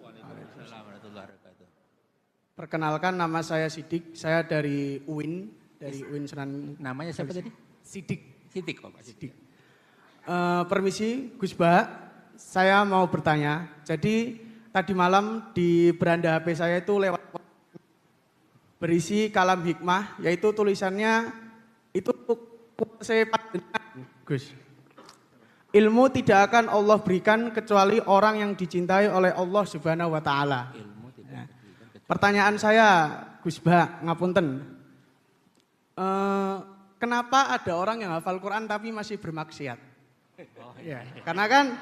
Speaker 5: Perkenalkan, nama saya Sidik, saya dari UIN, dari UIN Senan.
Speaker 3: Namanya siapa tadi?
Speaker 5: Sidik.
Speaker 3: Sidik, Pak. Sidik.
Speaker 5: Permisi Gus Baha, saya mau bertanya. Jadi tadi malam di beranda HP saya itu lewat berisi kalam hikmah, yaitu tulisannya itu Gus. Ilmu tidak akan Allah berikan kecuali orang yang dicintai oleh Allah Subhanahu wa taala. Pertanyaan saya, Gus Baha, ngapunten. Kenapa ada orang yang hafal Quran tapi masih bermaksiat? Ya, karena kan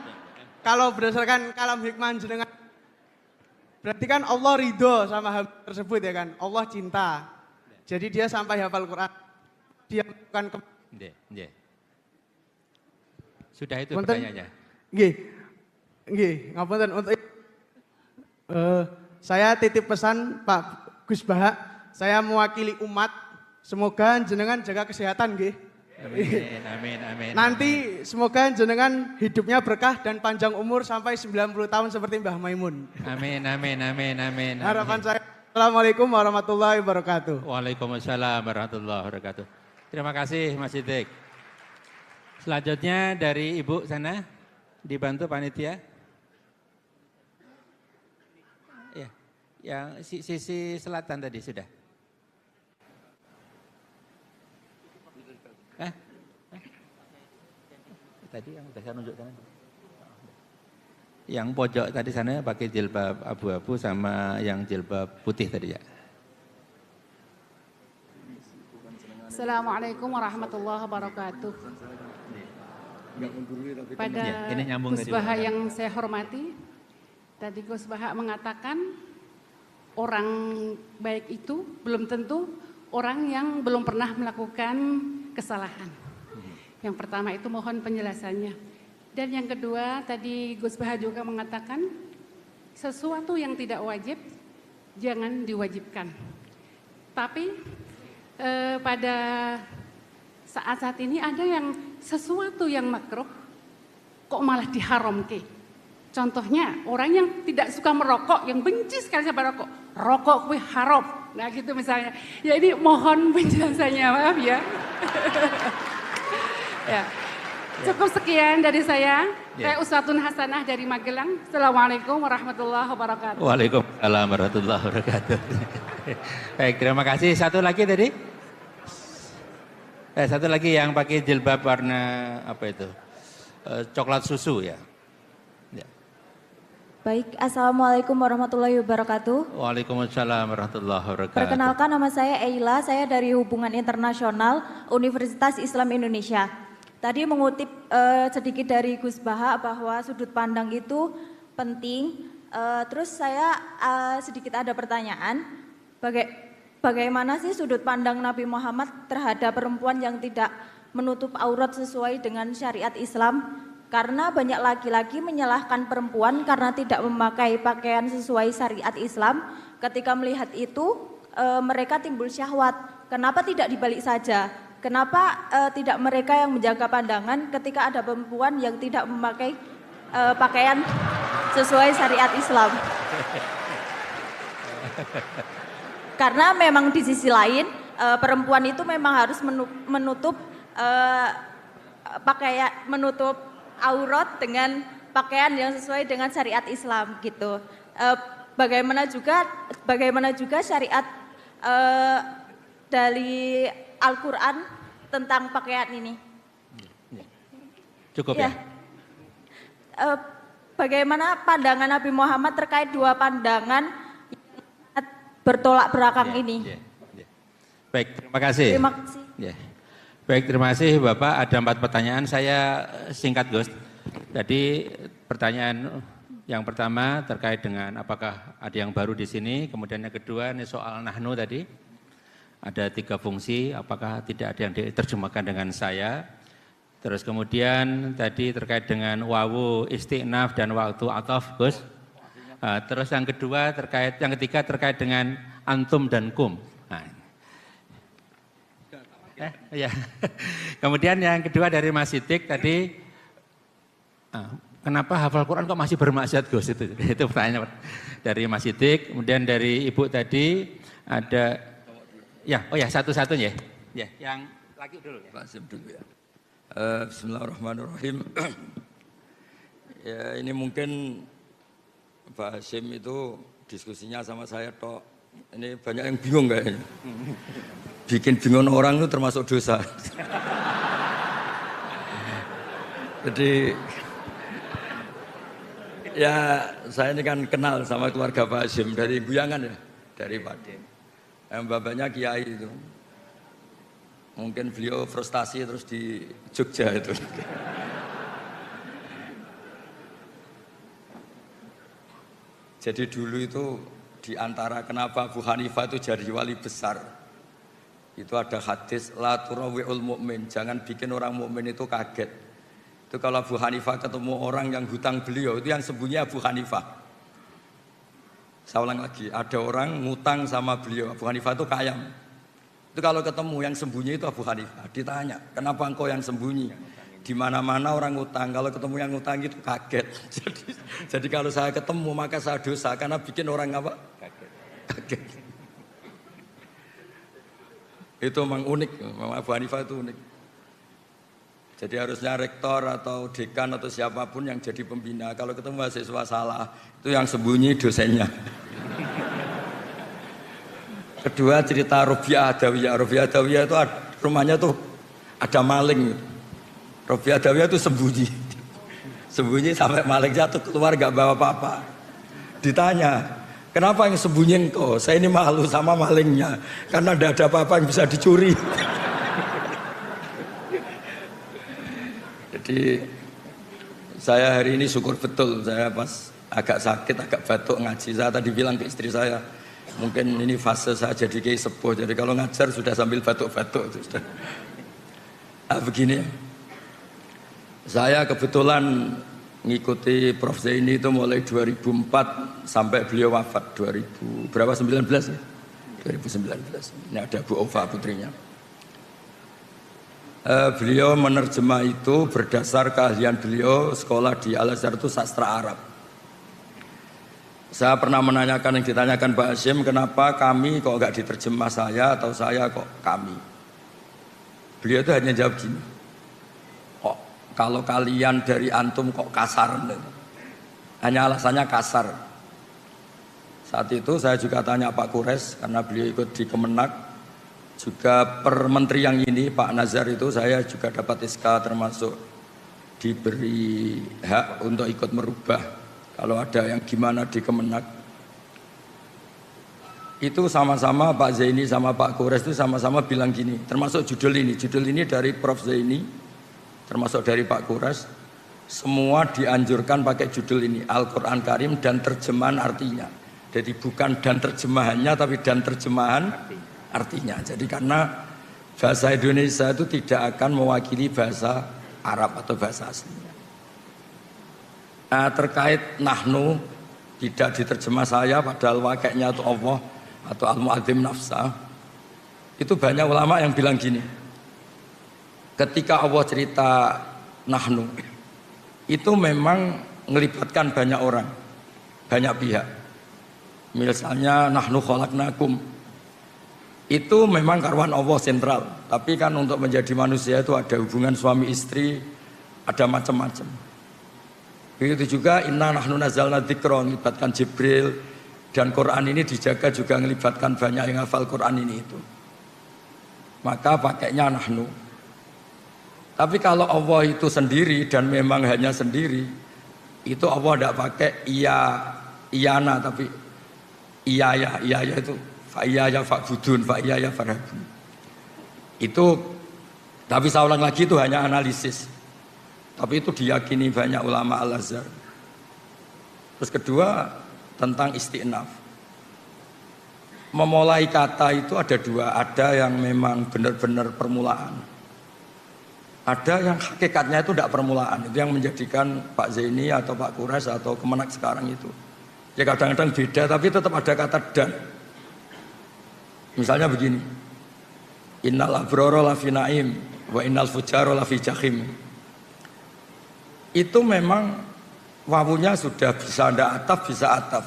Speaker 5: kalau berdasarkan kalam hikmah jenengan, berarti kan Allah ridho sama hal tersebut ya kan? Allah cinta. Jadi dia sampai hafal Quran. Dia bukan
Speaker 3: Sudah itu pertanyaannya.
Speaker 5: Nggih, ngapunten untuk Saya titip pesan Pak Gus Baha, saya mewakili umat, semoga jenengan jaga kesehatan nggih.
Speaker 3: Amin, amin, amin.
Speaker 5: Nanti semoga jenengan hidupnya berkah dan panjang umur sampai 90 tahun seperti Mbah Maimun.
Speaker 3: Amin, amin, amin, amin.
Speaker 5: Harapan saya. Assalamualaikum warahmatullahi wabarakatuh.
Speaker 3: Waalaikumsalam warahmatullahi wabarakatuh. Terima kasih Mas Siddiq. Selanjutnya dari Ibu sana, dibantu panitia. Ya, yang sisi selatan tadi sudah. Tadi yang sudah saya nunjukkan. Yang pojok tadi sana pakai jilbab abu-abu sama yang jilbab putih tadi ya.
Speaker 6: Assalamualaikum warahmatullahi wabarakatuh. Pada Gus Baha yang saya hormati, tadi Gus Baha mengatakan orang baik itu belum tentu orang yang belum pernah melakukan kesalahan. Yang pertama itu mohon penjelasannya. Dan yang kedua tadi Gus Baha juga mengatakan sesuatu yang tidak wajib jangan diwajibkan. Tapi pada saat-saat ini ada yang sesuatu yang makruh kok malah diharamkan. Contohnya orang yang tidak suka merokok, yang benci sekali sama rokok, rokok kue haram. Nah gitu misalnya. Ya ini mohon penjelasannya, maaf ya. Ya. Cukup sekian dari saya. Saya Uswatun Hasanah dari Magelang. Assalamualaikum warahmatullahi wabarakatuh.
Speaker 3: Waalaikumsalam warahmatullahi wabarakatuh. Baik, terima kasih. Satu lagi tadi. Satu lagi yang pakai jilbab warna apa itu? Coklat susu ya.
Speaker 7: Baik, Assalamualaikum warahmatullahi wabarakatuh.
Speaker 3: Waalaikumsalam warahmatullahi wabarakatuh.
Speaker 7: Perkenalkan, nama saya Eila, saya dari Hubungan Internasional Universitas Islam Indonesia. Tadi mengutip sedikit dari Gus Baha bahwa sudut pandang itu penting. Terus saya sedikit ada pertanyaan, bagaimana sih sudut pandang Nabi Muhammad terhadap perempuan yang tidak menutup aurat sesuai dengan syariat Islam? Karena banyak laki-laki menyalahkan perempuan karena tidak memakai pakaian sesuai syariat Islam. Ketika melihat itu mereka timbul syahwat. Kenapa tidak dibalik saja? Kenapa tidak mereka yang menjaga pandangan ketika ada perempuan yang tidak memakai pakaian sesuai syariat Islam? Karena memang di sisi lain perempuan itu memang harus menutup pakaian, menutup aurat dengan pakaian yang sesuai dengan syariat Islam gitu. Bagaimana juga syariat dari Al-Quran tentang pakaian ini.
Speaker 3: Cukup ya.
Speaker 7: Bagaimana pandangan Nabi Muhammad terkait dua pandangan yang bertolak belakang ini?
Speaker 3: Baik, terima kasih.
Speaker 7: Terima kasih.
Speaker 3: Baik, terima kasih Bapak. Ada 4 pertanyaan, saya singkat Gus. Jadi pertanyaan yang pertama terkait dengan apakah ada yang baru di sini. Kemudian yang kedua ini soal nahnu tadi. Ada 3 fungsi, apakah tidak ada yang diterjemahkan dengan saya. Terus kemudian tadi terkait dengan wawu istiqnaf dan waktu ataf, Gus. Terus yang ketiga terkait dengan antum dan kum. Nah. Ya. Kemudian yang kedua dari Mas Siddiq tadi, kenapa hafal Quran kok masih bermaksiat, Gus? Itu pertanyaan dari Mas Siddiq. Kemudian dari Ibu tadi ada. Ya, satu-satunya. Ya, yang lagi dulu ya.
Speaker 2: Pak Sim dulu ya. Bismillahirrahmanirrahim. Ya, ini mungkin Pak Hashim itu diskusinya sama saya tok. Ini banyak yang bingung kayaknya. Bikin bingung orang itu termasuk dosa. Jadi ya saya ini kan kenal sama keluarga Pak Hashim dari Buyangan ya, dari Padi. Yang bapaknya kiai itu, mungkin beliau frustasi terus di Jogja itu. Jadi dulu itu di antara kenapa Abu Hanifah itu jadi wali besar, itu ada hadis la turawi'ul mu'min, jangan bikin orang mukmin itu kaget. Itu kalau Abu Hanifah ketemu orang yang hutang beliau, itu yang sembunyi Abu Hanifah. Saya ulang lagi, ada orang ngutang sama beliau, Abu Hanifah itu kayam. Itu kalau ketemu yang sembunyi itu Abu Hanifah, ditanya, kenapa engkau yang sembunyi? Di mana-mana orang ngutang, kalau ketemu yang ngutang itu kaget. Jadi kalau saya ketemu maka saya dosa karena bikin orang apa? Kaget. Itu memang unik, memang Abu Hanifah itu unik. Jadi harusnya rektor atau dekan atau siapapun yang jadi pembina, kalau ketemu mahasiswa salah, itu yang sembunyi dosennya. Kedua cerita Robiah Adawiyah. Robiah Adawiyah itu rumahnya tuh ada maling. Robiah Adawiyah itu sembunyi. Sembunyi sampai maling jatuh keluar gak bawa apa-apa. Ditanya, kenapa yang sembunyi engkau? Saya ini malu sama malingnya, karena tidak ada apa-apa yang bisa dicuri. Jadi saya hari ini syukur betul, saya pas agak sakit, agak batuk ngaji. Saya tadi bilang ke istri saya, mungkin ini fase saya jadi kiai sepuh, jadi kalau ngajar sudah sambil batuk-batuk. Begini, saya kebetulan ngikuti Prof. Zaini itu mulai 2004 sampai beliau wafat 2019 ya? 2019. Ini ada Bu Ova putrinya. Beliau menerjemah itu berdasar keahlian beliau, sekolah di Al-Azhar itu sastra Arab. Saya pernah menanyakan yang ditanyakan Pak Hashim, kenapa kami kok gak diterjemah saya atau saya kok kami? Beliau itu hanya jawab gini, kok kalau kalian dari antum kok kasar? Hanya alasannya kasar. Saat itu saya juga tanya Pak Kures, karena beliau ikut di Kemenak. Juga per menteri yang ini Pak Nazar itu saya juga dapat SK termasuk diberi hak untuk ikut merubah kalau ada yang gimana di Kemenak. Itu sama-sama Pak Zaini sama Pak Kures itu sama-sama bilang gini, termasuk judul ini dari Prof. Zaini, termasuk dari Pak Kures, semua dianjurkan pakai judul ini, Al-Quran Karim dan terjemahan artinya. Jadi bukan dan terjemahannya tapi dan terjemahan artinya. Jadi karena bahasa Indonesia itu tidak akan mewakili bahasa Arab atau bahasa aslinya. Nah, terkait nahnu tidak diterjemah saya padahal wakilnya itu Allah atau al-mu'adzim nafsa, itu banyak ulama yang bilang gini, ketika Allah cerita nahnu itu memang melibatkan banyak orang, banyak pihak. Misalnya nahnu khalaqnakum, itu memang karuan Allah sentral, tapi kan untuk menjadi manusia itu ada hubungan suami istri, ada macam-macam. Begitu juga inna nahnu nazzalna dzikra, melibatkan Jibril, dan Quran ini dijaga juga melibatkan banyak yang hafal Quran ini itu. Maka pakainya nahnu. Tapi kalau Allah itu sendiri dan memang hanya sendiri, itu Allah tidak pakai iyana tapi iya itu fa'iyaya fa'budun, fa'iyaya farhabun. Itu, tapi saya ulang lagi itu hanya analisis. Tapi itu diyakini banyak ulama Al-Azhar. Terus kedua, tentang isti'naf. Memulai kata itu ada dua, ada yang memang benar-benar permulaan. Ada yang hakikatnya itu tidak permulaan, itu yang menjadikan Pak Zaini atau Pak Kures atau Kemenak sekarang itu. Ya kadang-kadang beda, tapi tetap ada kata dan. Misalnya begini, innal abrara lafi naim wa innal fujara lafi jahim. Itu memang wawunya sudah bisa ndak ataf, bisa ataf.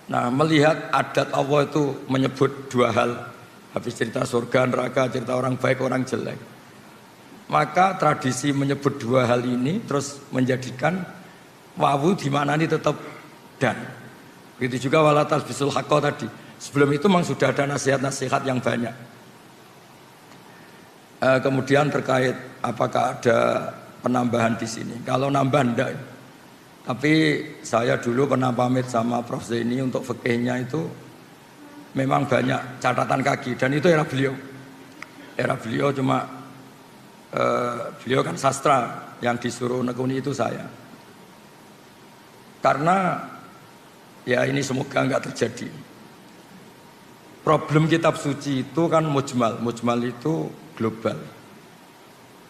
Speaker 2: Nah, melihat adat Allah itu menyebut dua hal, habis cerita surga, neraka, cerita orang baik, orang jelek. Maka tradisi menyebut dua hal ini terus menjadikan wawu di mana ini tetap dan. Begitu juga wala talbisul haqqa tadi. Sebelum itu memang sudah ada nasihat-nasihat yang banyak. Kemudian terkait apakah ada penambahan di sini. Kalau nambah enggak. Tapi saya dulu pernah pamit sama Prof. Zaini untuk fikihnya itu memang banyak catatan kaki dan itu era beliau. Era beliau cuma beliau kan sastra, yang disuruh nekuni itu saya. Karena ya ini semoga enggak terjadi. Problem kitab suci itu kan mujmal, mujmal itu global.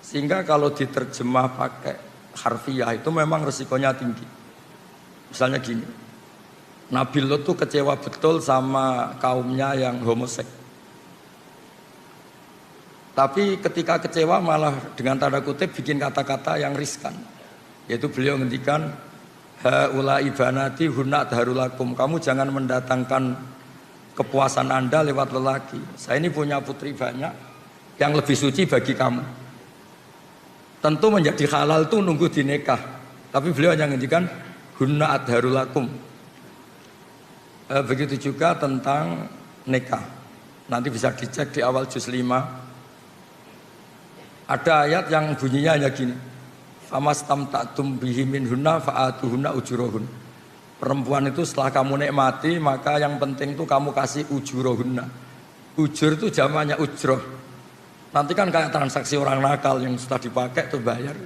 Speaker 2: Sehingga kalau diterjemah pakai harfiah itu memang resikonya tinggi. Misalnya gini, Nabi Lot tuh kecewa betul sama kaumnya yang homoseks. Tapi ketika kecewa malah dengan tanda kutip bikin kata-kata yang riskan. Yaitu beliau ngendikan, haula ibanati hunna darulakum. Kamu jangan mendatangkan kepuasan Anda lewat lelaki. Saya ini punya putri banyak yang lebih suci bagi kamu. Tentu menjadi halal itu nunggu dinikah. Tapi beliau hanya ngendikan hunna darulakum. Begitu juga tentang nikah. Nanti bisa dicek di awal juz 5. Ada ayat yang bunyinya hanya gini. Famastamta'tum bihi minhunna fa'atuhunna ujurahun. Perempuan itu setelah kamu nikmati, maka yang penting itu kamu kasih ujurahunna. Ujur itu jamaknya ujroh. Nanti kan kayak transaksi orang nakal yang sudah dipakai itu bayar.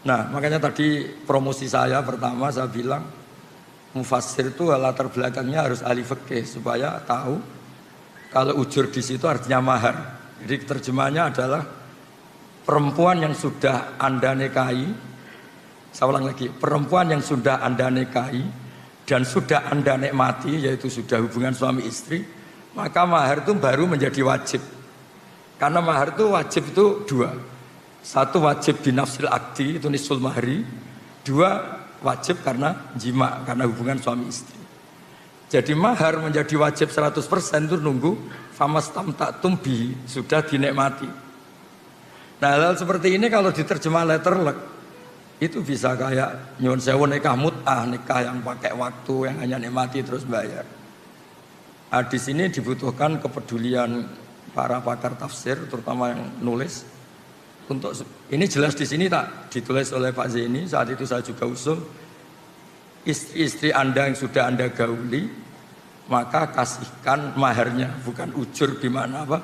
Speaker 2: Nah, makanya tadi promosi saya pertama saya bilang mufassir itu latar belakangnya harus ahli fikih supaya tahu kalau ujur di situ artinya mahar. Jadi terjemahnya adalah perempuan yang sudah Anda nikahi, saya ulang lagi, perempuan yang sudah Anda nikahi dan sudah Anda nikmati, yaitu sudah hubungan suami istri, maka mahar itu baru menjadi wajib. Karena mahar itu wajib itu dua. Satu wajib binafsil akdi, itu nisful mahri. Dua wajib karena jima, karena hubungan suami istri. Jadi mahar menjadi wajib 100% itu nunggu famastamta'tum bihi, sudah dinikmati. Nah, hal seperti ini kalau diterjemah letterlek itu bisa kayak nyuwun sewu nikah mut'ah, nikah yang pakai waktu, yang hanya nikmati terus bayar. Nah, di sini dibutuhkan kepedulian para pakar tafsir, terutama yang nulis. Untuk ini jelas di sini tak ditulis oleh Pak Zaini, saat itu saya juga usul. Istri-istri Anda yang sudah Anda gauli, maka kasihkan maharnya, bukan ujur gimana apa?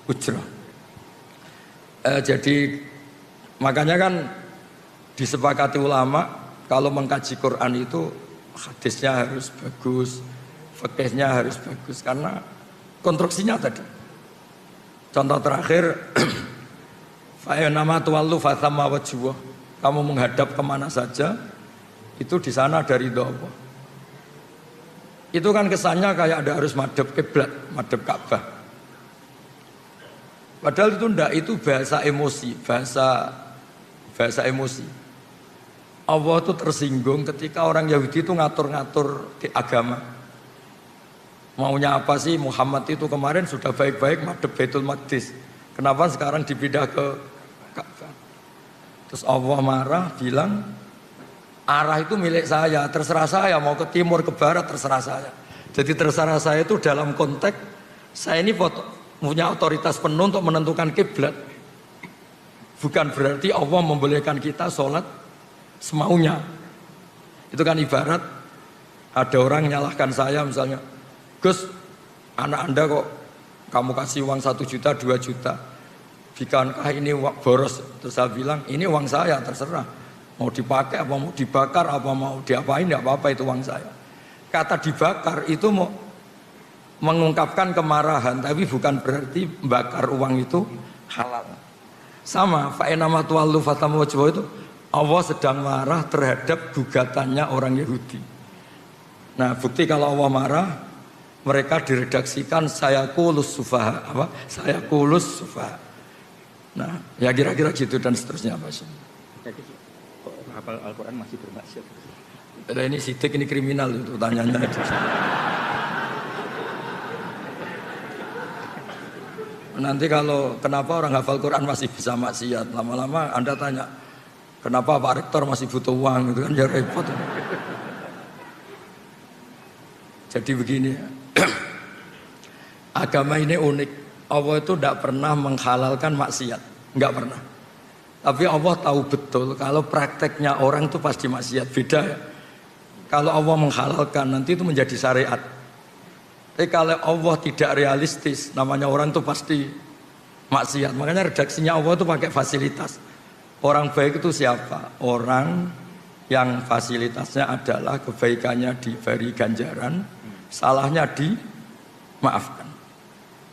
Speaker 2: Ujrah. Jadi makanya kan disepakati ulama kalau mengkaji Quran itu hadisnya harus bagus, fikihnya harus bagus karena konstruksinya tadi. Contoh terakhir, fa'inama tuwallu fathamma wajhuh. Kamu menghadap kemana saja, itu di sana dari ridho Allah. Itu kan kesannya kayak ada harus madhep kiblat, madhep Ka'bah. Padahal itu enggak, itu bahasa emosi, bahasa emosi. Allah itu tersinggung ketika orang Yahudi itu ngatur-ngatur di agama. Maunya apa sih Muhammad itu kemarin sudah baik-baik madhep Baitul Maqdis. Kenapa sekarang dipindah ke Ka'bah? Terus Allah marah bilang, arah itu milik saya, terserah saya mau ke timur, ke barat, terserah saya. Jadi terserah saya itu dalam konteks saya ini punya otoritas penuh untuk menentukan kiblat. Bukan berarti Allah membolehkan kita sholat semaunya. Itu kan ibarat ada orang nyalahkan saya misalnya, Gus, anak Anda kok kamu kasih uang 1 juta, 2 juta, bukankah ini boros? Terus saya bilang, ini uang saya, terserah. Mau dipakai apa mau dibakar apa mau diapain enggak apa-apa, itu uang saya. Kata dibakar itu mau mengungkapkan kemarahan, tapi bukan berarti bakar uang itu halal. Sama fa'inama tuwallu fathamma wajhuh itu Allah sedang marah terhadap gugatannya orang Yahudi. Nah, bukti kalau Allah marah, mereka diredaksikan saya kulus sufaha, apa? Saya kulus sufaha. Nah, ya kira-kira gitu dan seterusnya apa sih?
Speaker 8: Hafal Al-Quran masih bermaksiat.
Speaker 2: Ini sidik, ini kriminal itu tanyanya. Nanti kalau kenapa orang hafal Quran masih bisa maksiat, lama-lama Anda tanya, kenapa Pak Rektor masih butuh uang, itu kan ya repot. Jadi begini, agama ini unik. Allah itu tidak pernah menghalalkan maksiat, nggak pernah. Tapi Allah tahu betul kalau prakteknya orang itu pasti maksiat, beda ya. Kalau Allah menghalalkan nanti itu menjadi syariat. Tapi kalau Allah tidak realistis, namanya orang itu pasti maksiat. Makanya redaksinya Allah itu pakai fasilitas. Orang baik itu siapa? Orang yang fasilitasnya adalah kebaikannya diberi ganjaran, salahnya dimaafkan.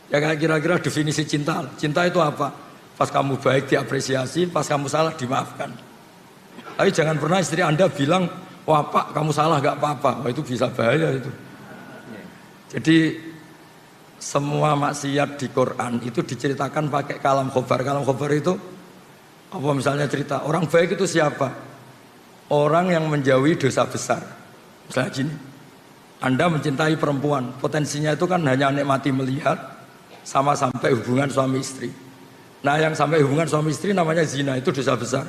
Speaker 2: Ya kayak kira-kira definisi cinta. Cinta itu apa? Pas kamu baik diapresiasi, pas kamu salah dimaafkan. Tapi jangan pernah istri Anda bilang, wah Pak kamu salah nggak apa-apa, wah itu bisa bahaya itu. Jadi semua maksiat di Quran itu diceritakan pakai kalam khobar. Kalam khobar itu apa, misalnya cerita orang baik itu siapa? Orang yang menjauhi dosa besar. Misalnya gini, Anda mencintai perempuan, potensinya itu kan hanya nikmati melihat sama sampai hubungan suami istri. Nah yang sampai hubungan suami istri namanya zina, itu dosa besar.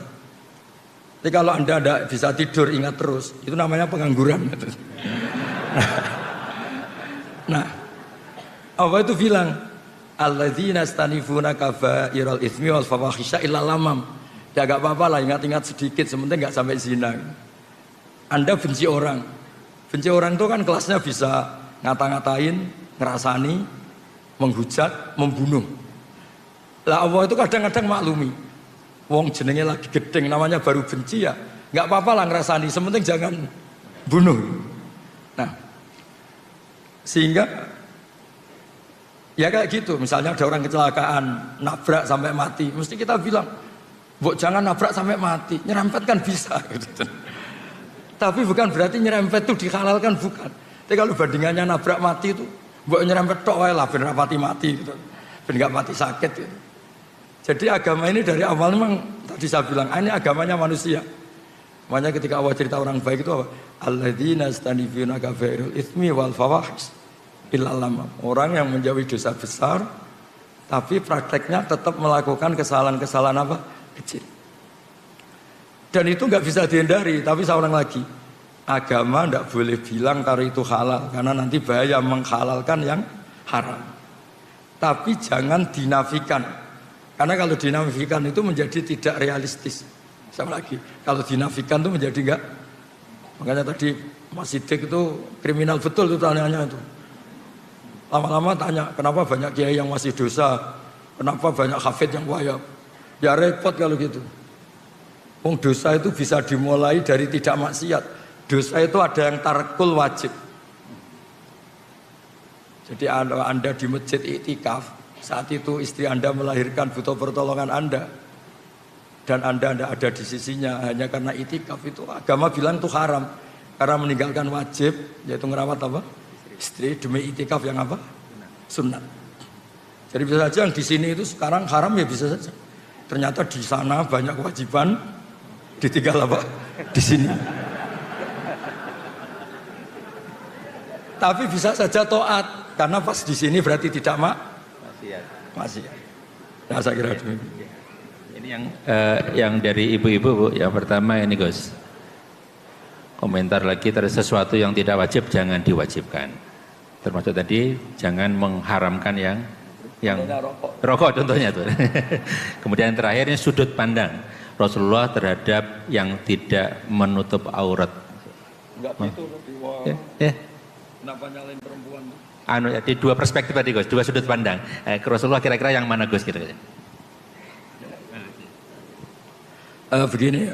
Speaker 2: Jadi kalau Anda tidak bisa tidur ingat terus, itu namanya pengangguran. Nah, Allah itu bilang, alladzina yastanifuna kabairal itsmi wal fawahisha illa lamam. Ya gak apa-apa lah, ingat-ingat sedikit, sementing gak sampai zina. Anda benci orang itu kan kelasnya bisa ngata-ngatain, ngerasani, menghujat, membunuh. Lah Allah itu kadang-kadang maklumi. Wong jenenge lagi gedeng, namanya baru benci ya. Nggak apa-apa lah ngerasani, sementing jangan bunuh. Nah, sehingga ya kayak gitu. Misalnya ada orang kecelakaan, nabrak sampai mati, mesti kita bilang, "Mbok jangan nabrak sampai mati, nyerempet kan bisa." Gitu. Tapi bukan berarti nyerempet itu dihalalkan, bukan. Tapi kalau bandingannya nabrak mati itu, mbok nyerempet tok wae lah ben rapati mati gitu. Ben enggak mati sakit gitu. Jadi agama ini dari awal memang tadi saya bilang ini agamanya manusia. Makanya ketika Allah cerita orang baik itu apa? Alladzina yastanifuna kabairal itsmi wal fawahish illa lamam. Orang yang menjauhi dosa besar tapi prakteknya tetap melakukan kesalahan-kesalahan apa? Kecil. Dan itu nggak bisa dihindari. Tapi saya ulang lagi, agama nggak boleh bilang kalau itu halal karena nanti bahaya menghalalkan yang haram. Tapi jangan dinafikan. Karena kalau dinafikan itu menjadi tidak realistis. Sama lagi, kalau dinafikan itu menjadi enggak. Makanya tadi Mas Siddiq itu kriminal betul itu tanyanya itu. Lama-lama tanya, kenapa banyak kiai yang masih dosa? Kenapa banyak hafid yang wayab? Ya repot kalau gitu. Wong dosa itu bisa dimulai dari tidak maksiat. Dosa itu ada yang tarkul wajib. Jadi Anda di masjid iktikaf, saat itu istri Anda melahirkan, butuh pertolongan Anda, dan Anda tidak ada di sisinya hanya karena itikaf, itu agama bilang itu haram karena meninggalkan wajib, yaitu ngerawat apa? Istri demi itikaf yang apa? Sunnah. Jadi bisa saja yang di sini itu sekarang haram, ya bisa saja. Ternyata di sana banyak kewajiban, ditinggal apa? Di sini. Tapi bisa saja taat karena pas di sini berarti tidak masih. Nah, saya kira demikian.
Speaker 3: Ini yang dari ibu-ibu, Bu. Yang pertama ini, Gus. Komentar lagi, terhadap sesuatu yang tidak wajib jangan diwajibkan. Termasuk tadi jangan mengharamkan yang rokok contohnya tuh. Kemudian yang terakhir ini sudut pandang Rasulullah terhadap yang tidak menutup aurat.
Speaker 2: Enggak gitu loh. Kenapa nyalain perempuan?
Speaker 3: Di dua perspektif tadi, Gus, dua sudut pandang. Ke Rasulullah kira-kira yang mana, Gus? Gitu.
Speaker 2: Begini,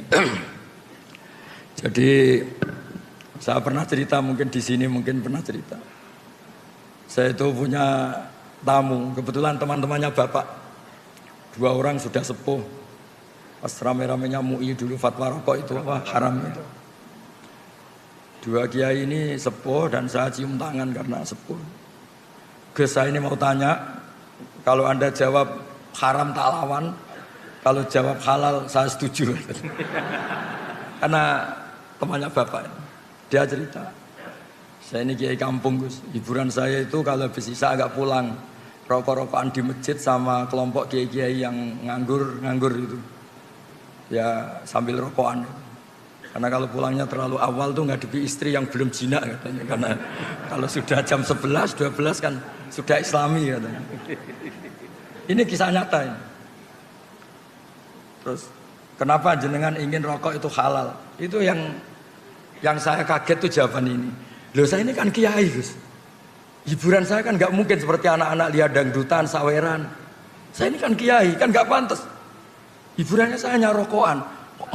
Speaker 2: jadi saya pernah cerita, mungkin di sini mungkin pernah cerita. Saya itu punya tamu, kebetulan teman-temannya bapak, 2 orang sudah sepuh. Pas rame-ramenya MUI dulu fatwa rokok itu apa haram itu. 2 kiai ini sepuh dan saya cium tangan karena sepuh. Gus, saya ini mau tanya, kalau Anda jawab haram tak lawan, kalau jawab halal saya setuju. Karena temannya bapak, dia cerita, saya ini kiai kampung, Gus. Hiburan saya itu kalau habis isya agak pulang, rokok-rokokan di masjid sama kelompok kiai-kiai yang nganggur itu. Ya sambil rokokan. Karena kalau pulangnya terlalu awal tuh ngadepi istri yang belum jinak katanya. Karena kalau sudah jam 11, 12 kan sudah islami katanya. Ini kisah nyata ini. Terus kenapa jenengan ingin rokok itu halal? Itu yang saya kaget tuh jawaban ini. Loh, saya ini kan kiai, Gus. Hiburan saya kan nggak mungkin seperti anak-anak lihat dangdutan, saweran. Saya ini kan kiai, kan nggak pantas. Hiburannya saya hanya rokokan.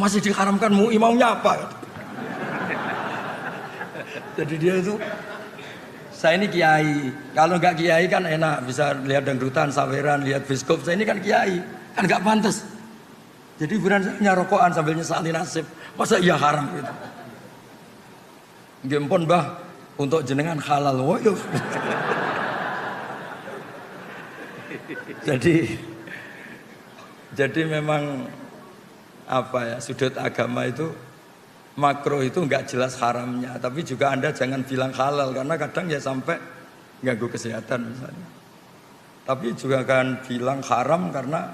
Speaker 2: Masih diharamkan MUI, maunya apa? Jadi dia itu, saya ini kiai. Kalau nggak kiai kan enak, bisa lihat dangdutan, saweran, lihat biskop. Saya ini kan kiai, kan nggak pantas. Jadi hiburan saya hanya rokokan sambil nyesali nasib. Masa iya haram gitu? Nggih pun Mbah, untuk jenengan halal. Oh, yo. Jadi memang apa ya, sudut agama itu makro itu enggak jelas haramnya, tapi juga Anda jangan bilang halal karena kadang ya sampai ganggu kesehatan misalnya. Tapi juga kan bilang haram karena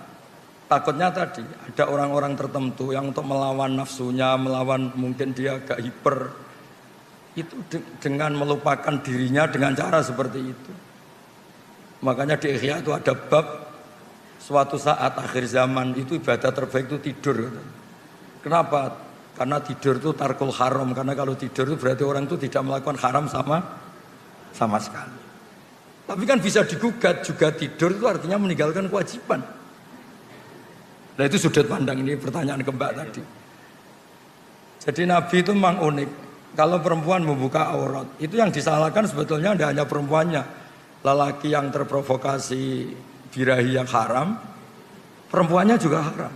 Speaker 2: takutnya tadi ada orang-orang tertentu yang untuk melawan nafsunya, melawan mungkin dia agak hiper, itu dengan melupakan dirinya dengan cara seperti itu. Makanya di Ihya itu ada bab suatu saat akhir zaman itu ibadah terbaik itu tidur. Kenapa? Karena tidur itu tarkul haram. Karena kalau tidur itu berarti orang itu tidak melakukan haram sama sekali. Tapi kan bisa digugat juga, tidur itu artinya meninggalkan kewajiban. Nah itu sudut pandang, ini pertanyaan ke Mbak tadi. Jadi Nabi itu memang unik. Kalau perempuan membuka aurat, itu yang disalahkan sebetulnya tidak hanya perempuannya. Lelaki yang terprovokasi birahi yang haram, perempuannya juga haram.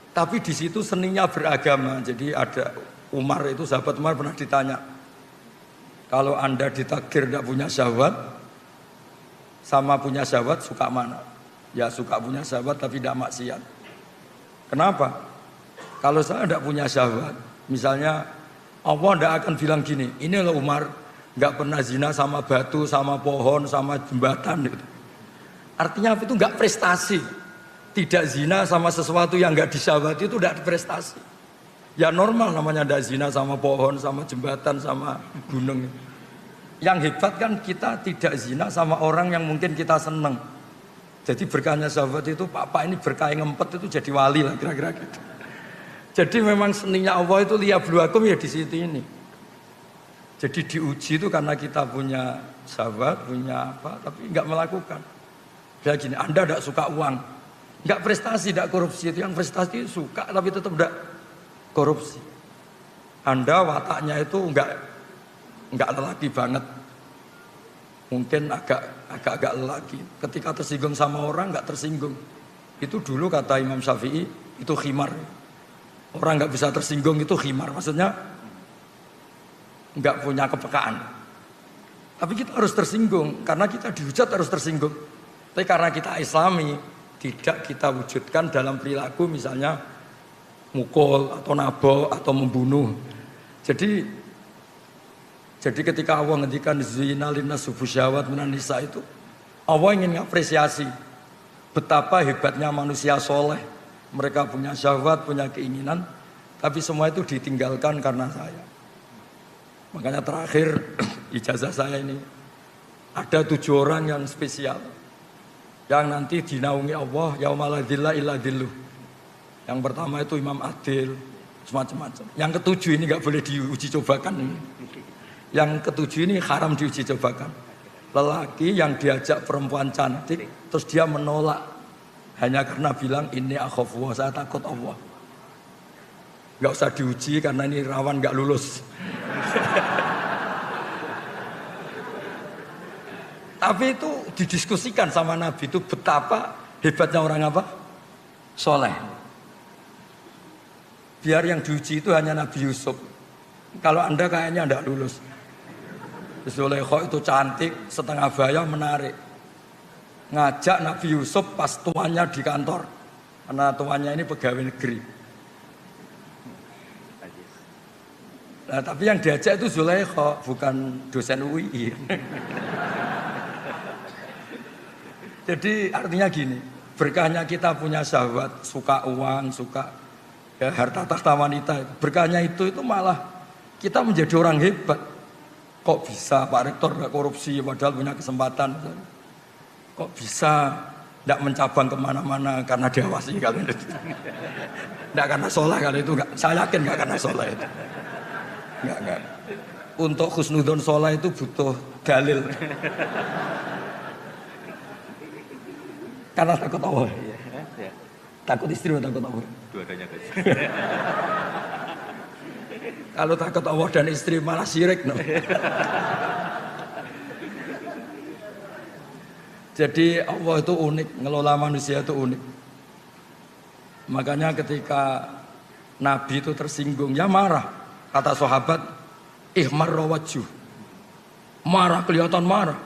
Speaker 2: Tapi di situ seninya beragama. Jadi ada Umar itu, sahabat Umar pernah ditanya, kalau Anda ditakdir tidak punya syahwat, sama punya syahwat suka mana? Ya suka punya syahwat tapi tidak maksiat. Kenapa? Kalau saya tidak punya syahwat, misalnya Allah tidak akan bilang gini, ini loh Umar, nggak pernah zina sama batu, sama pohon, sama jembatan gitu. Artinya itu nggak prestasi. Tidak zina sama sesuatu yang nggak disyahwati itu tidak prestasi. Ya normal namanya tidak zina sama pohon, sama jembatan, sama gunung. Yang hebat kan kita tidak zina sama orang yang mungkin kita seneng. Jadi berkahnya syahwat itu, Pak ini berkah yang ngempet itu jadi wali lah kira-kira gitu. Jadi memang seninya Allah itu liyabluwakum ya di situ ini. Jadi diuji itu karena kita punya syahwat, punya apa, tapi nggak melakukan. Ya gini, Anda tidak suka uang, nggak prestasi, tidak korupsi. Itu yang prestasi suka tapi tetap tidak korupsi. Anda wataknya itu nggak lelaki banget, mungkin agak lelaki. Ketika tersinggung sama orang nggak tersinggung. Itu dulu kata Imam Syafi'i itu khimar. Orang nggak bisa tersinggung itu khimar, maksudnya nggak punya kepekaan. Tapi kita harus tersinggung karena kita dihujat harus tersinggung. Tapi karena kita Islami tidak kita wujudkan dalam perilaku misalnya mukul atau nabok atau membunuh. Jadi ketika Allah ngendikan zina linnas syahwat minan nisa itu, Allah ingin mengapresiasi betapa hebatnya manusia soleh. Mereka punya syahwat, punya keinginan, tapi semua itu ditinggalkan karena saya. Makanya terakhir ijazah saya ini ada 7 orang yang spesial, yang nanti dinaungi Allah yaumala dzilla illa dzilluh. Yang pertama itu Imam Adil, semacam-macam. Yang ketujuh ini nggak boleh diuji cobakan ini. Yang ketujuh ini haram diuji cobakan. Lelaki yang diajak perempuan cantik, terus dia menolak hanya karena bilang ini akhafullah, saya takut Allah. Nggak usah diuji karena ini rawan nggak lulus. Tapi itu didiskusikan sama Nabi itu betapa hebatnya orang apa? Soleh. Biar yang diuji itu hanya Nabi Yusuf. Kalau Anda kayaknya tidak lulus. Zulaikha itu cantik, setengah bayang menarik. Ngajak Nabi Yusuf pas tuannya di kantor. Karena tuannya ini pegawai negeri. Nah, tapi yang diajak itu Zulaikha, bukan dosen UI. Jadi artinya gini, berkahnya kita punya syahwat, suka uang, suka ya, harta tahta wanita. Berkahnya itu malah kita menjadi orang hebat. Kok bisa Pak Rektor nggak korupsi padahal punya kesempatan? Kok bisa tidak mencabang kemana-mana karena diawasi kali itu? Tidak karena soleh kali itu, nggak. Saya yakin nggak karena soleh itu. Nggak. Untuk husnudon soleh itu butuh dalil. Karena takut Allah.
Speaker 8: Ya.
Speaker 2: Takut istri atau takut Allah?
Speaker 8: Dua-duanya guys.
Speaker 2: Kalau takut Allah dan istri malah syirik, no. Jadi Allah itu unik, ngelola manusia itu unik. Makanya ketika Nabi itu tersinggung, ya marah. Kata sahabat, ihmarra wajhu. Marah, kelihatan marah.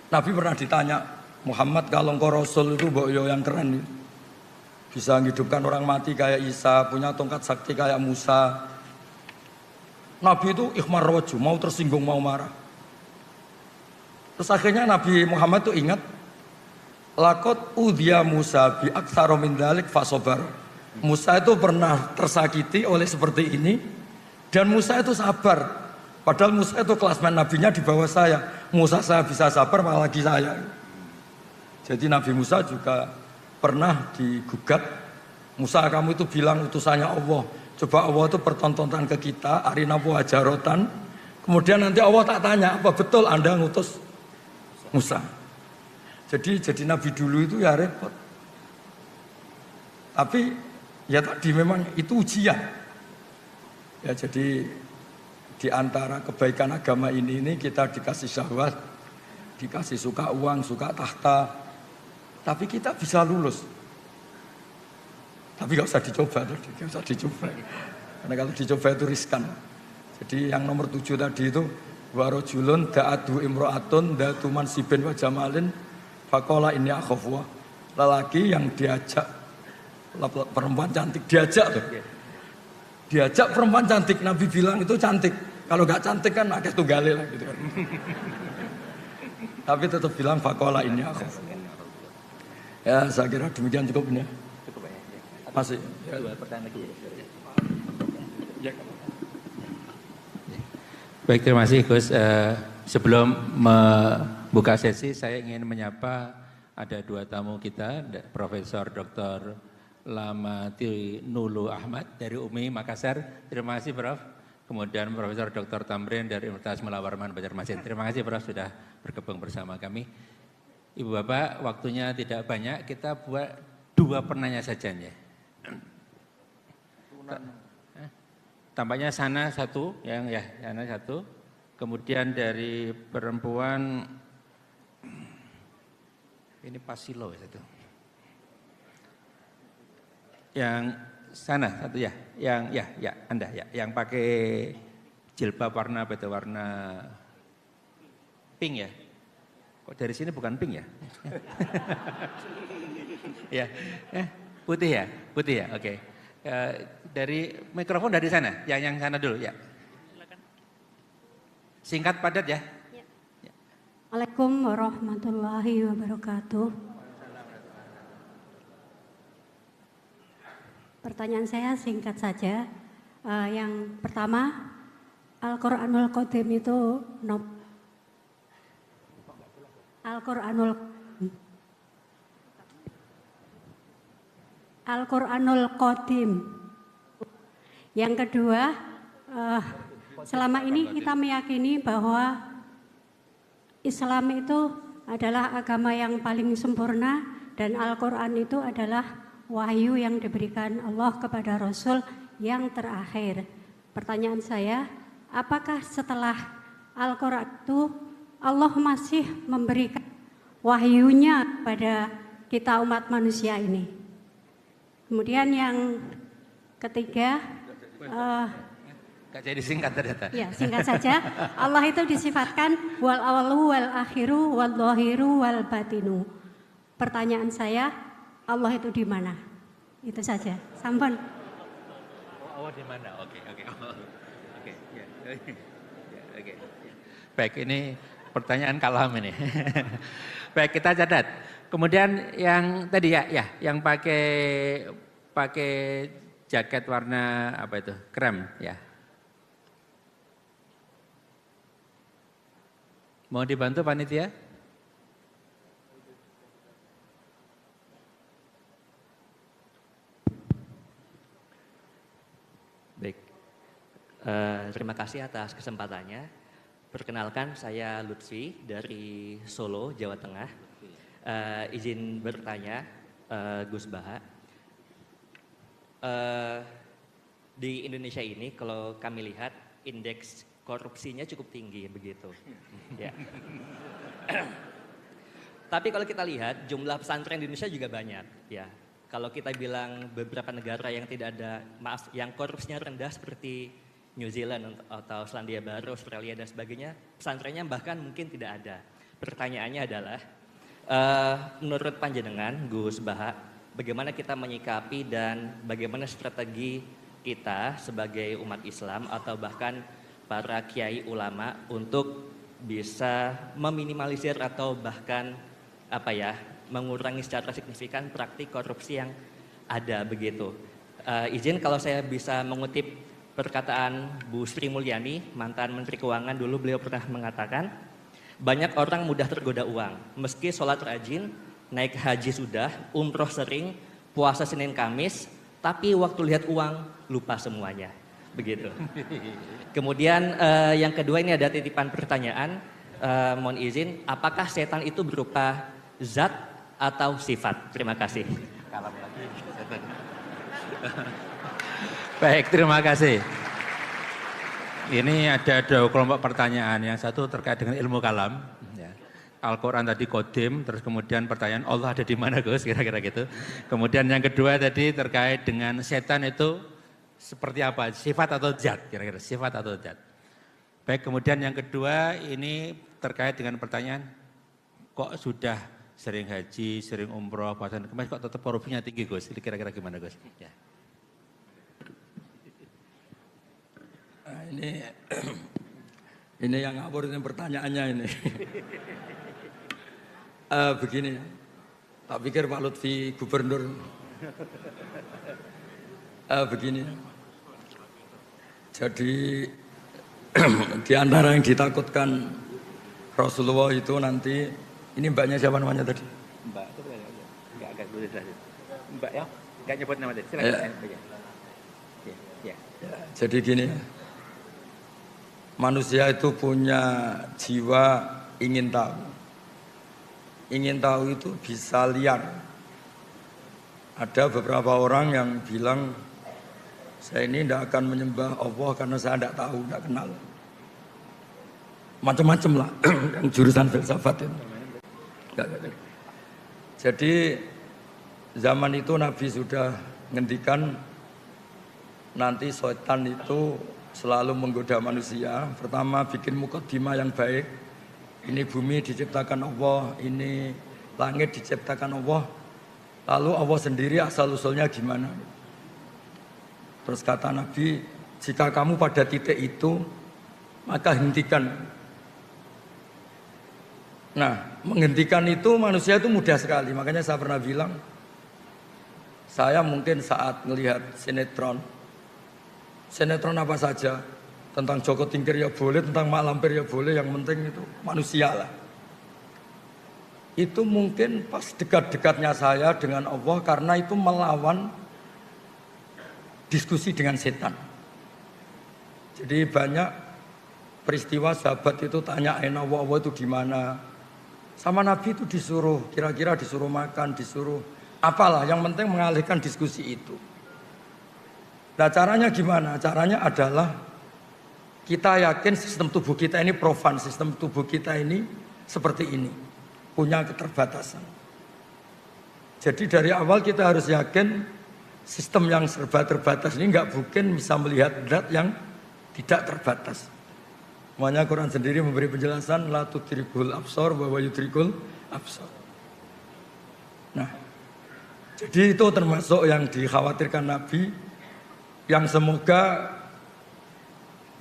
Speaker 2: Nabi pernah ditanya, Muhammad kalau engkau Rasul itu mbok yo yang keren nih. Bisa menghidupkan orang mati kayak Isa, punya tongkat sakti kayak Musa. Nabi itu ihmarra wajhu, mau tersinggung, mau marah. Terus akhirnya Nabi Muhammad tuh ingat, lakot udhiya Musa bi aktsara min dzalik fasobar. Musa itu pernah tersakiti oleh seperti ini dan Musa itu sabar. Padahal Musa itu kelasmen nabinya di bawah saya. Musa saya bisa sabar apalagi saya. Jadi Nabi Musa juga pernah digugat. Musa, kamu itu bilang utusannya Allah. Coba Allah itu pertontonan ke kita, arina wajarotan. Kemudian nanti Allah tak tanya, apa betul Anda ngutus Musa? Jadi Nabi dulu itu ya repot. Tapi ya tadi memang itu ujian. Ya jadi di antara kebaikan agama ini kita dikasih syahwat, dikasih suka uang, suka tahta. Tapi kita bisa lulus. Tapi gak usah dicoba tadi, gak usah dicoba. Karena kalau dicoba itu riskan. Jadi yang nomor 7 tadi itu warojulun da'adu imro'atun da'atu mansibin wa jamalin faqala inni akhafwa. Lelaki yang diajak perempuan cantik, diajak tuh. Diajak perempuan cantik, Nabi bilang itu cantik. Kalau gak cantik kan akeh tunggale lah gitu kan. Tapi tetap bilang faqala inni akhafwa. Ya saya kira demikian cukup ini.
Speaker 8: Cukup ya.
Speaker 2: Masih.
Speaker 8: Dua pertanyaan lagi ya.
Speaker 3: Baik, terima kasih Gus. Sebelum membuka sesi, saya ingin menyapa ada dua tamu kita, Profesor Dr. Lamati Nulu Ahmad dari UMI Makassar. Terima kasih Prof. Kemudian Profesor Dr. Tamrin dari Universitas Mula Warman Banjarmasin. Terima kasih Prof sudah bergabung bersama kami. Ibu Bapak, waktunya tidak banyak, kita buat dua penanya saja ya. Tampaknya sana satu, sana satu. Kemudian dari perempuan ini Pasilo satu. Yang sana satu ya, yang Anda ya, yang pakai jilbab warna pink ya. Kok dari sini bukan pink ya? Ya, putih ya, oke. Dari mikrofon dari sana, yang sana dulu ya. Singkat padat ya.
Speaker 1: Assalamualaikum warahmatullahi wabarakatuh. Pertanyaan saya singkat saja. Yang pertama, Al-Quranul Qadim itu Al-Quranul Qadim. Yang kedua, selama ini kita meyakini bahwa Islam itu adalah agama yang paling sempurna dan Al-Quran itu adalah wahyu yang diberikan Allah kepada Rasul yang terakhir. Pertanyaan saya, apakah setelah Al-Quran itu Allah masih memberikan wahyunya pada kita umat manusia ini? Kemudian yang ketiga,
Speaker 3: Gak jadi singkat ternyata.
Speaker 1: ya singkat saja, Allah itu disifatkan wal awalu wal akhiru wal dhahiru wal batinu. Pertanyaan saya, Allah itu di mana? Itu saja. Sampun.
Speaker 3: Allah di mana? Oke. Oke. Baik, ini pertanyaan kalam ini. Baik, kita catat. Kemudian yang tadi yang pakai jaket warna apa itu? Krem ya. Mau dibantu panitia?
Speaker 9: Baik, terima kasih atas kesempatannya. Perkenalkan, saya Lutfi dari Solo, Jawa Tengah. Izin bertanya, Gus Baha. Di Indonesia ini kalau kami lihat indeks korupsinya cukup tinggi begitu. Ya. Tapi kalau kita lihat jumlah pesantren di Indonesia juga banyak ya. Kalau kita bilang beberapa negara yang tidak ada, yang korupsinya rendah seperti New Zealand atau Selandia Baru, Australia dan sebagainya, pesantrennya bahkan mungkin tidak ada. Pertanyaannya adalah, menurut panjenengan Gus Baha, bagaimana kita menyikapi dan bagaimana strategi kita sebagai umat Islam atau bahkan para kiai ulama untuk bisa meminimalisir atau bahkan mengurangi secara signifikan praktik korupsi yang ada begitu. Izin kalau saya bisa mengutip perkataan Bu Sri Mulyani, mantan Menteri Keuangan dulu, beliau pernah mengatakan, banyak orang mudah tergoda uang, meski sholat rajin, naik haji sudah, umroh sering, puasa Senin Kamis, tapi waktu lihat uang lupa semuanya. Begitu. Kemudian yang kedua ini ada titipan pertanyaan, mohon izin, apakah setan itu berupa zat atau sifat? Terima kasih.
Speaker 3: Baik, terima kasih. Ini ada dua kelompok pertanyaan. Yang satu terkait dengan ilmu kalam. Ya. Al-Quran tadi kodim, terus kemudian pertanyaan Allah ada di mana Gus, kira-kira gitu. Kemudian yang kedua tadi terkait dengan setan itu seperti apa, sifat atau zat, kira-kira sifat atau zat. Baik, kemudian yang kedua ini terkait dengan pertanyaan, kok sudah sering haji, sering umroh, puasa kemarin kok tetap korupsinya tinggi Gus, kira-kira gimana Gus? Ya.
Speaker 2: Nah, ini yang ngawur ini pertanyaannya ini. Begini, tak pikir Pak Lutfi gubernur. Begini, jadi di antara yang ditakutkan Rasulullah itu nanti, ini mbaknya siapa namanya tadi?
Speaker 8: Mbak, itu enggak agak dulu tadi. Mbak ya, enggak nyebut nama tadi. Silakan. Ya.
Speaker 2: Jadi gini, manusia itu punya jiwa ingin tahu. Ingin tahu itu bisa liar. Ada beberapa orang yang bilang, saya ini tidak akan menyembah Allah karena saya tidak tahu, tidak kenal. Macam-macam lah, yang jurusan filsafat itu. Jadi zaman itu Nabi sudah ngendikan nanti setan itu selalu menggoda manusia. Pertama bikin mukadimah yang baik. Ini bumi diciptakan Allah, ini langit diciptakan Allah. Lalu Allah sendiri asal-usulnya gimana? Terus kata Nabi, jika kamu pada titik itu, maka hentikan. Nah, menghentikan itu manusia itu mudah sekali. Makanya saya pernah bilang, saya mungkin saat melihat sinetron apa saja, tentang Joko Tingkir ya boleh, tentang Mak Lampir ya boleh, yang penting itu manusia lah. Itu mungkin pas dekat-dekatnya saya dengan Allah karena itu melawan diskusi dengan setan. Jadi banyak peristiwa sahabat itu tanyain Allah itu di mana. Sama Nabi itu disuruh, kira-kira disuruh makan, disuruh apalah, yang penting mengalihkan diskusi itu. Nah caranya gimana? Caranya adalah kita yakin sistem tubuh kita ini profan, sistem tubuh kita ini seperti ini, punya keterbatasan. Jadi dari awal kita harus yakin sistem yang serba terbatas ini nggak mungkin bisa melihat zat yang tidak terbatas. Makanya Quran sendiri memberi penjelasan la tudrikul absar wa yudrikul absar. Nah, jadi itu termasuk yang dikhawatirkan Nabi, yang semoga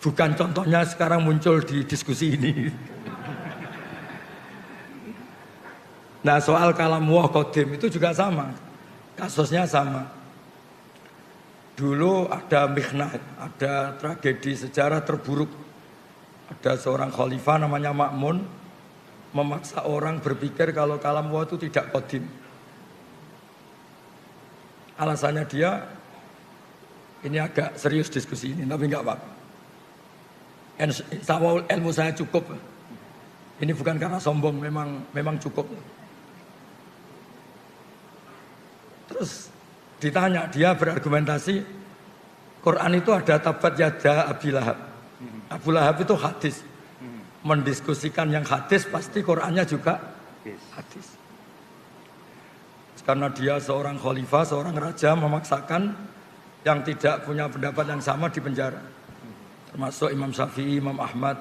Speaker 2: bukan contohnya sekarang muncul di diskusi ini. Nah, soal kalam wa qadim itu juga sama. Kasusnya sama. Dulu ada mihnah, ada tragedi sejarah terburuk. Ada seorang khalifah namanya Ma'mun memaksa orang berpikir kalau kalam wa itu tidak qadim. Alasannya dia, ini agak serius diskusi ini, tapi enggak apa-apa. Insya Allah ilmu saya cukup. Ini bukan karena sombong, memang cukup. Terus ditanya, dia berargumentasi, Quran itu ada tabat yada Abi Lahab. Abu Lahab itu hadis. Mendiskusikan yang hadis, pasti Qurannya juga hadis. Karena dia seorang khalifah, seorang raja memaksakan yang tidak punya pendapat yang sama di penjara. termasuk Imam Syafi'i, Imam Ahmad.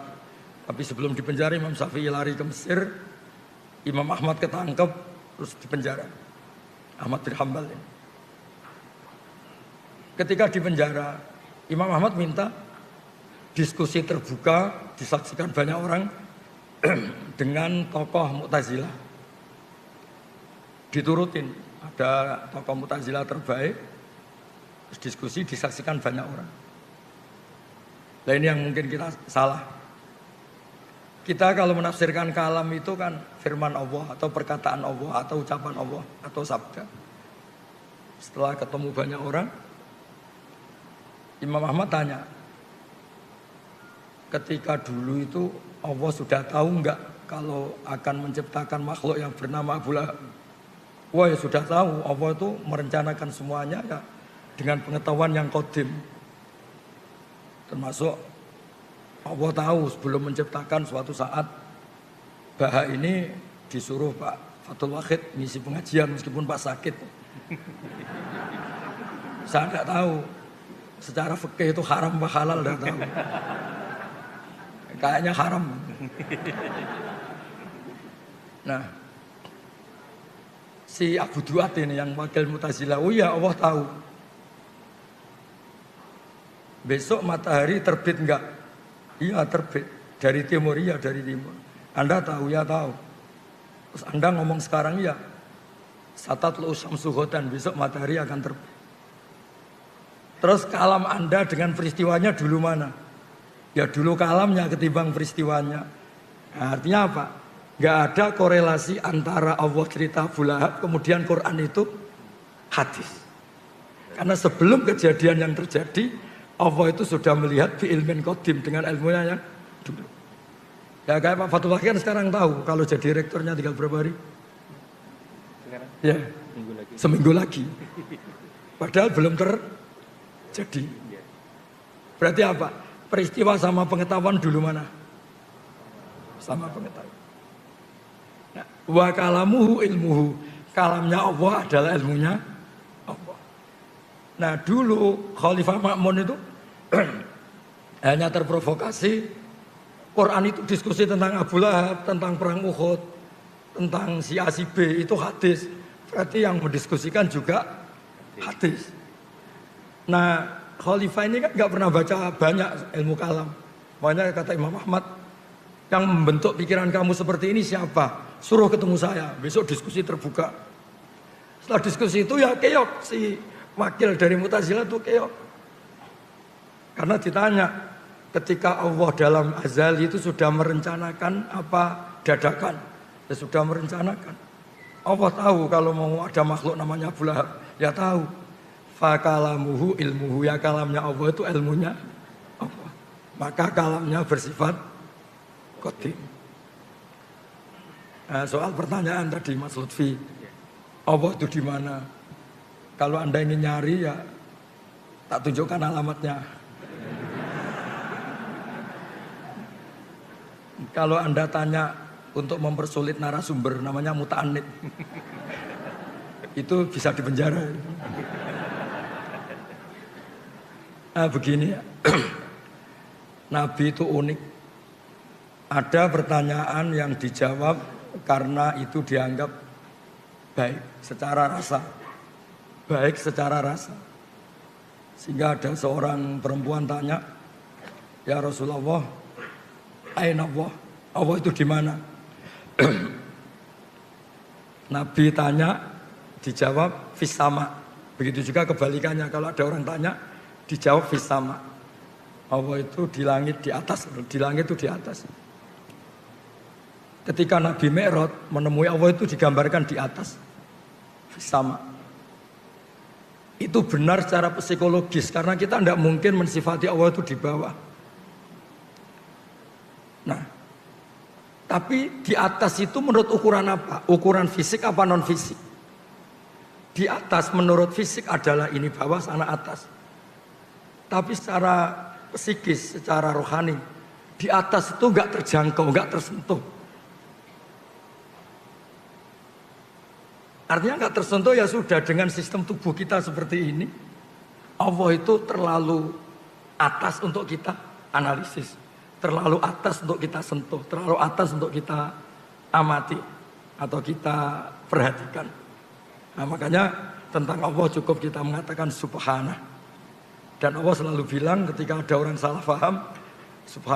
Speaker 2: Tapi sebelum dipenjara Imam Syafi'i lari ke Mesir, Imam Ahmad ketangkep terus dipenjara. Ahmad bin Hanbal ini. Ketika dipenjara, Imam Ahmad minta diskusi terbuka disaksikan banyak orang dengan tokoh Mu'tazilah. Diturutin, ada tokoh Mu'tazilah terbaik, terus diskusi disaksikan banyak orang. Nah ini yang mungkin kita salah. Kita kalau menafsirkan kalam itu kan firman Allah atau perkataan Allah atau ucapan Allah atau sabda. Setelah ketemu banyak orang, Imam Ahmad tanya, ketika dulu itu Allah sudah tahu enggak kalau akan menciptakan makhluk yang bernama Abu Lahab? Wah ya sudah tahu, Allah itu merencanakan semuanya ya dengan pengetahuan yang qadim. Termasuk Allah tahu sebelum menciptakan suatu saat Baha ini disuruh Pak Fathul Wahid ngisi pengajian meskipun Pak sakit. Saya tidak tahu secara fikih itu haram apa halal, tidak tahu. Kayaknya haram. Nah, si Abu Duat ini yang wakil Mu'tazilah, oh iya Allah tahu. Besok matahari terbit enggak? Iya terbit. Dari timur, iya dari timur. Anda tahu, ya tahu. Terus Anda ngomong sekarang, ya satatlu syamsu ghadan, besok matahari akan terbit. Terus kalam Anda dengan peristiwanya dulu mana? Ya dulu kalamnya ketimbang peristiwanya. Nah, artinya apa? Gak ada korelasi antara Allah cerita Abu Lahab kemudian Quran itu hadis. Karena sebelum kejadian yang terjadi, Allah itu sudah melihat bi ilmin qadim dengan ilmunya yang dulu. Ya kayak Pak Fathul Wahid kan sekarang tahu kalau jadi rektornya tinggal berapa hari?
Speaker 8: Sekarang?
Speaker 2: Ya, seminggu lagi. Padahal belum terjadi. Berarti apa? Peristiwa sama pengetahuan dulu mana? Sama pengetahuan. Nah, wa kalamuhu ilmuhu. Kalamnya Allah adalah ilmunya Allah. Nah dulu Khalifah Ma'mun itu hanya terprovokasi. Quran itu diskusi tentang Abu Lahab, tentang perang Uhud, tentang si A si B, itu hadis. Berarti yang mendiskusikan juga hadis. Nah Khalifah ini kan nggak pernah baca banyak ilmu kalam. Makanya kata Imam Ahmad, yang membentuk pikiran kamu seperti ini siapa? Suruh ketemu saya, besok diskusi terbuka. Setelah diskusi itu ya keok, si wakil dari Mu'tazilah itu keok. Karena ditanya, ketika Allah dalam azali itu sudah merencanakan apa dadakan? Ya sudah merencanakan. Allah tahu kalau mau ada makhluk namanya Abu Lahab, ya tahu. Fakalamuhu ilmuhu, ya kalamnya Allah itu ilmunya Allah. Maka kalamnya bersifat qadim. Nah, soal pertanyaan tadi Mas Lutfi, Allah itu di mana? Kalau Anda ingin nyari ya tak tunjukkan alamatnya. Kalau Anda tanya untuk mempersulit narasumber namanya muta'anid, itu bisa dipenjara. Nah begini ya, Nabi itu unik. Ada pertanyaan yang dijawab karena itu dianggap baik secara rasa. Baik secara rasa. Sehingga ada seorang perempuan tanya, ya Rasulullah, aina Allah? Allah itu di mana? Nabi tanya, dijawab fis sama. Begitu juga kebalikannya, kalau ada orang tanya, dijawab fis sama. Allah itu di langit di atas, di langit itu di atas. Ketika Nabi Mi'raj menemui Allah itu digambarkan di atas, fis sama. Itu benar secara psikologis, karena kita tidak mungkin mensifati Allah itu di bawah. Nah, tapi di atas itu menurut ukuran apa? Ukuran fisik apa non fisik? Di atas menurut fisik adalah ini bawah, sana atas. Tapi secara psikis, secara rohani, di atas itu nggak terjangkau, nggak tersentuh. Artinya nggak tersentuh ya sudah, dengan sistem tubuh kita seperti ini, Allah itu terlalu atas untuk kita analisis, terlalu atas untuk kita sentuh, terlalu atas untuk kita amati atau kita perhatikan. Nah, makanya tentang Allah cukup kita mengatakan subhanah. Dan Allah selalu bilang ketika ada orang salah paham, subhanallah.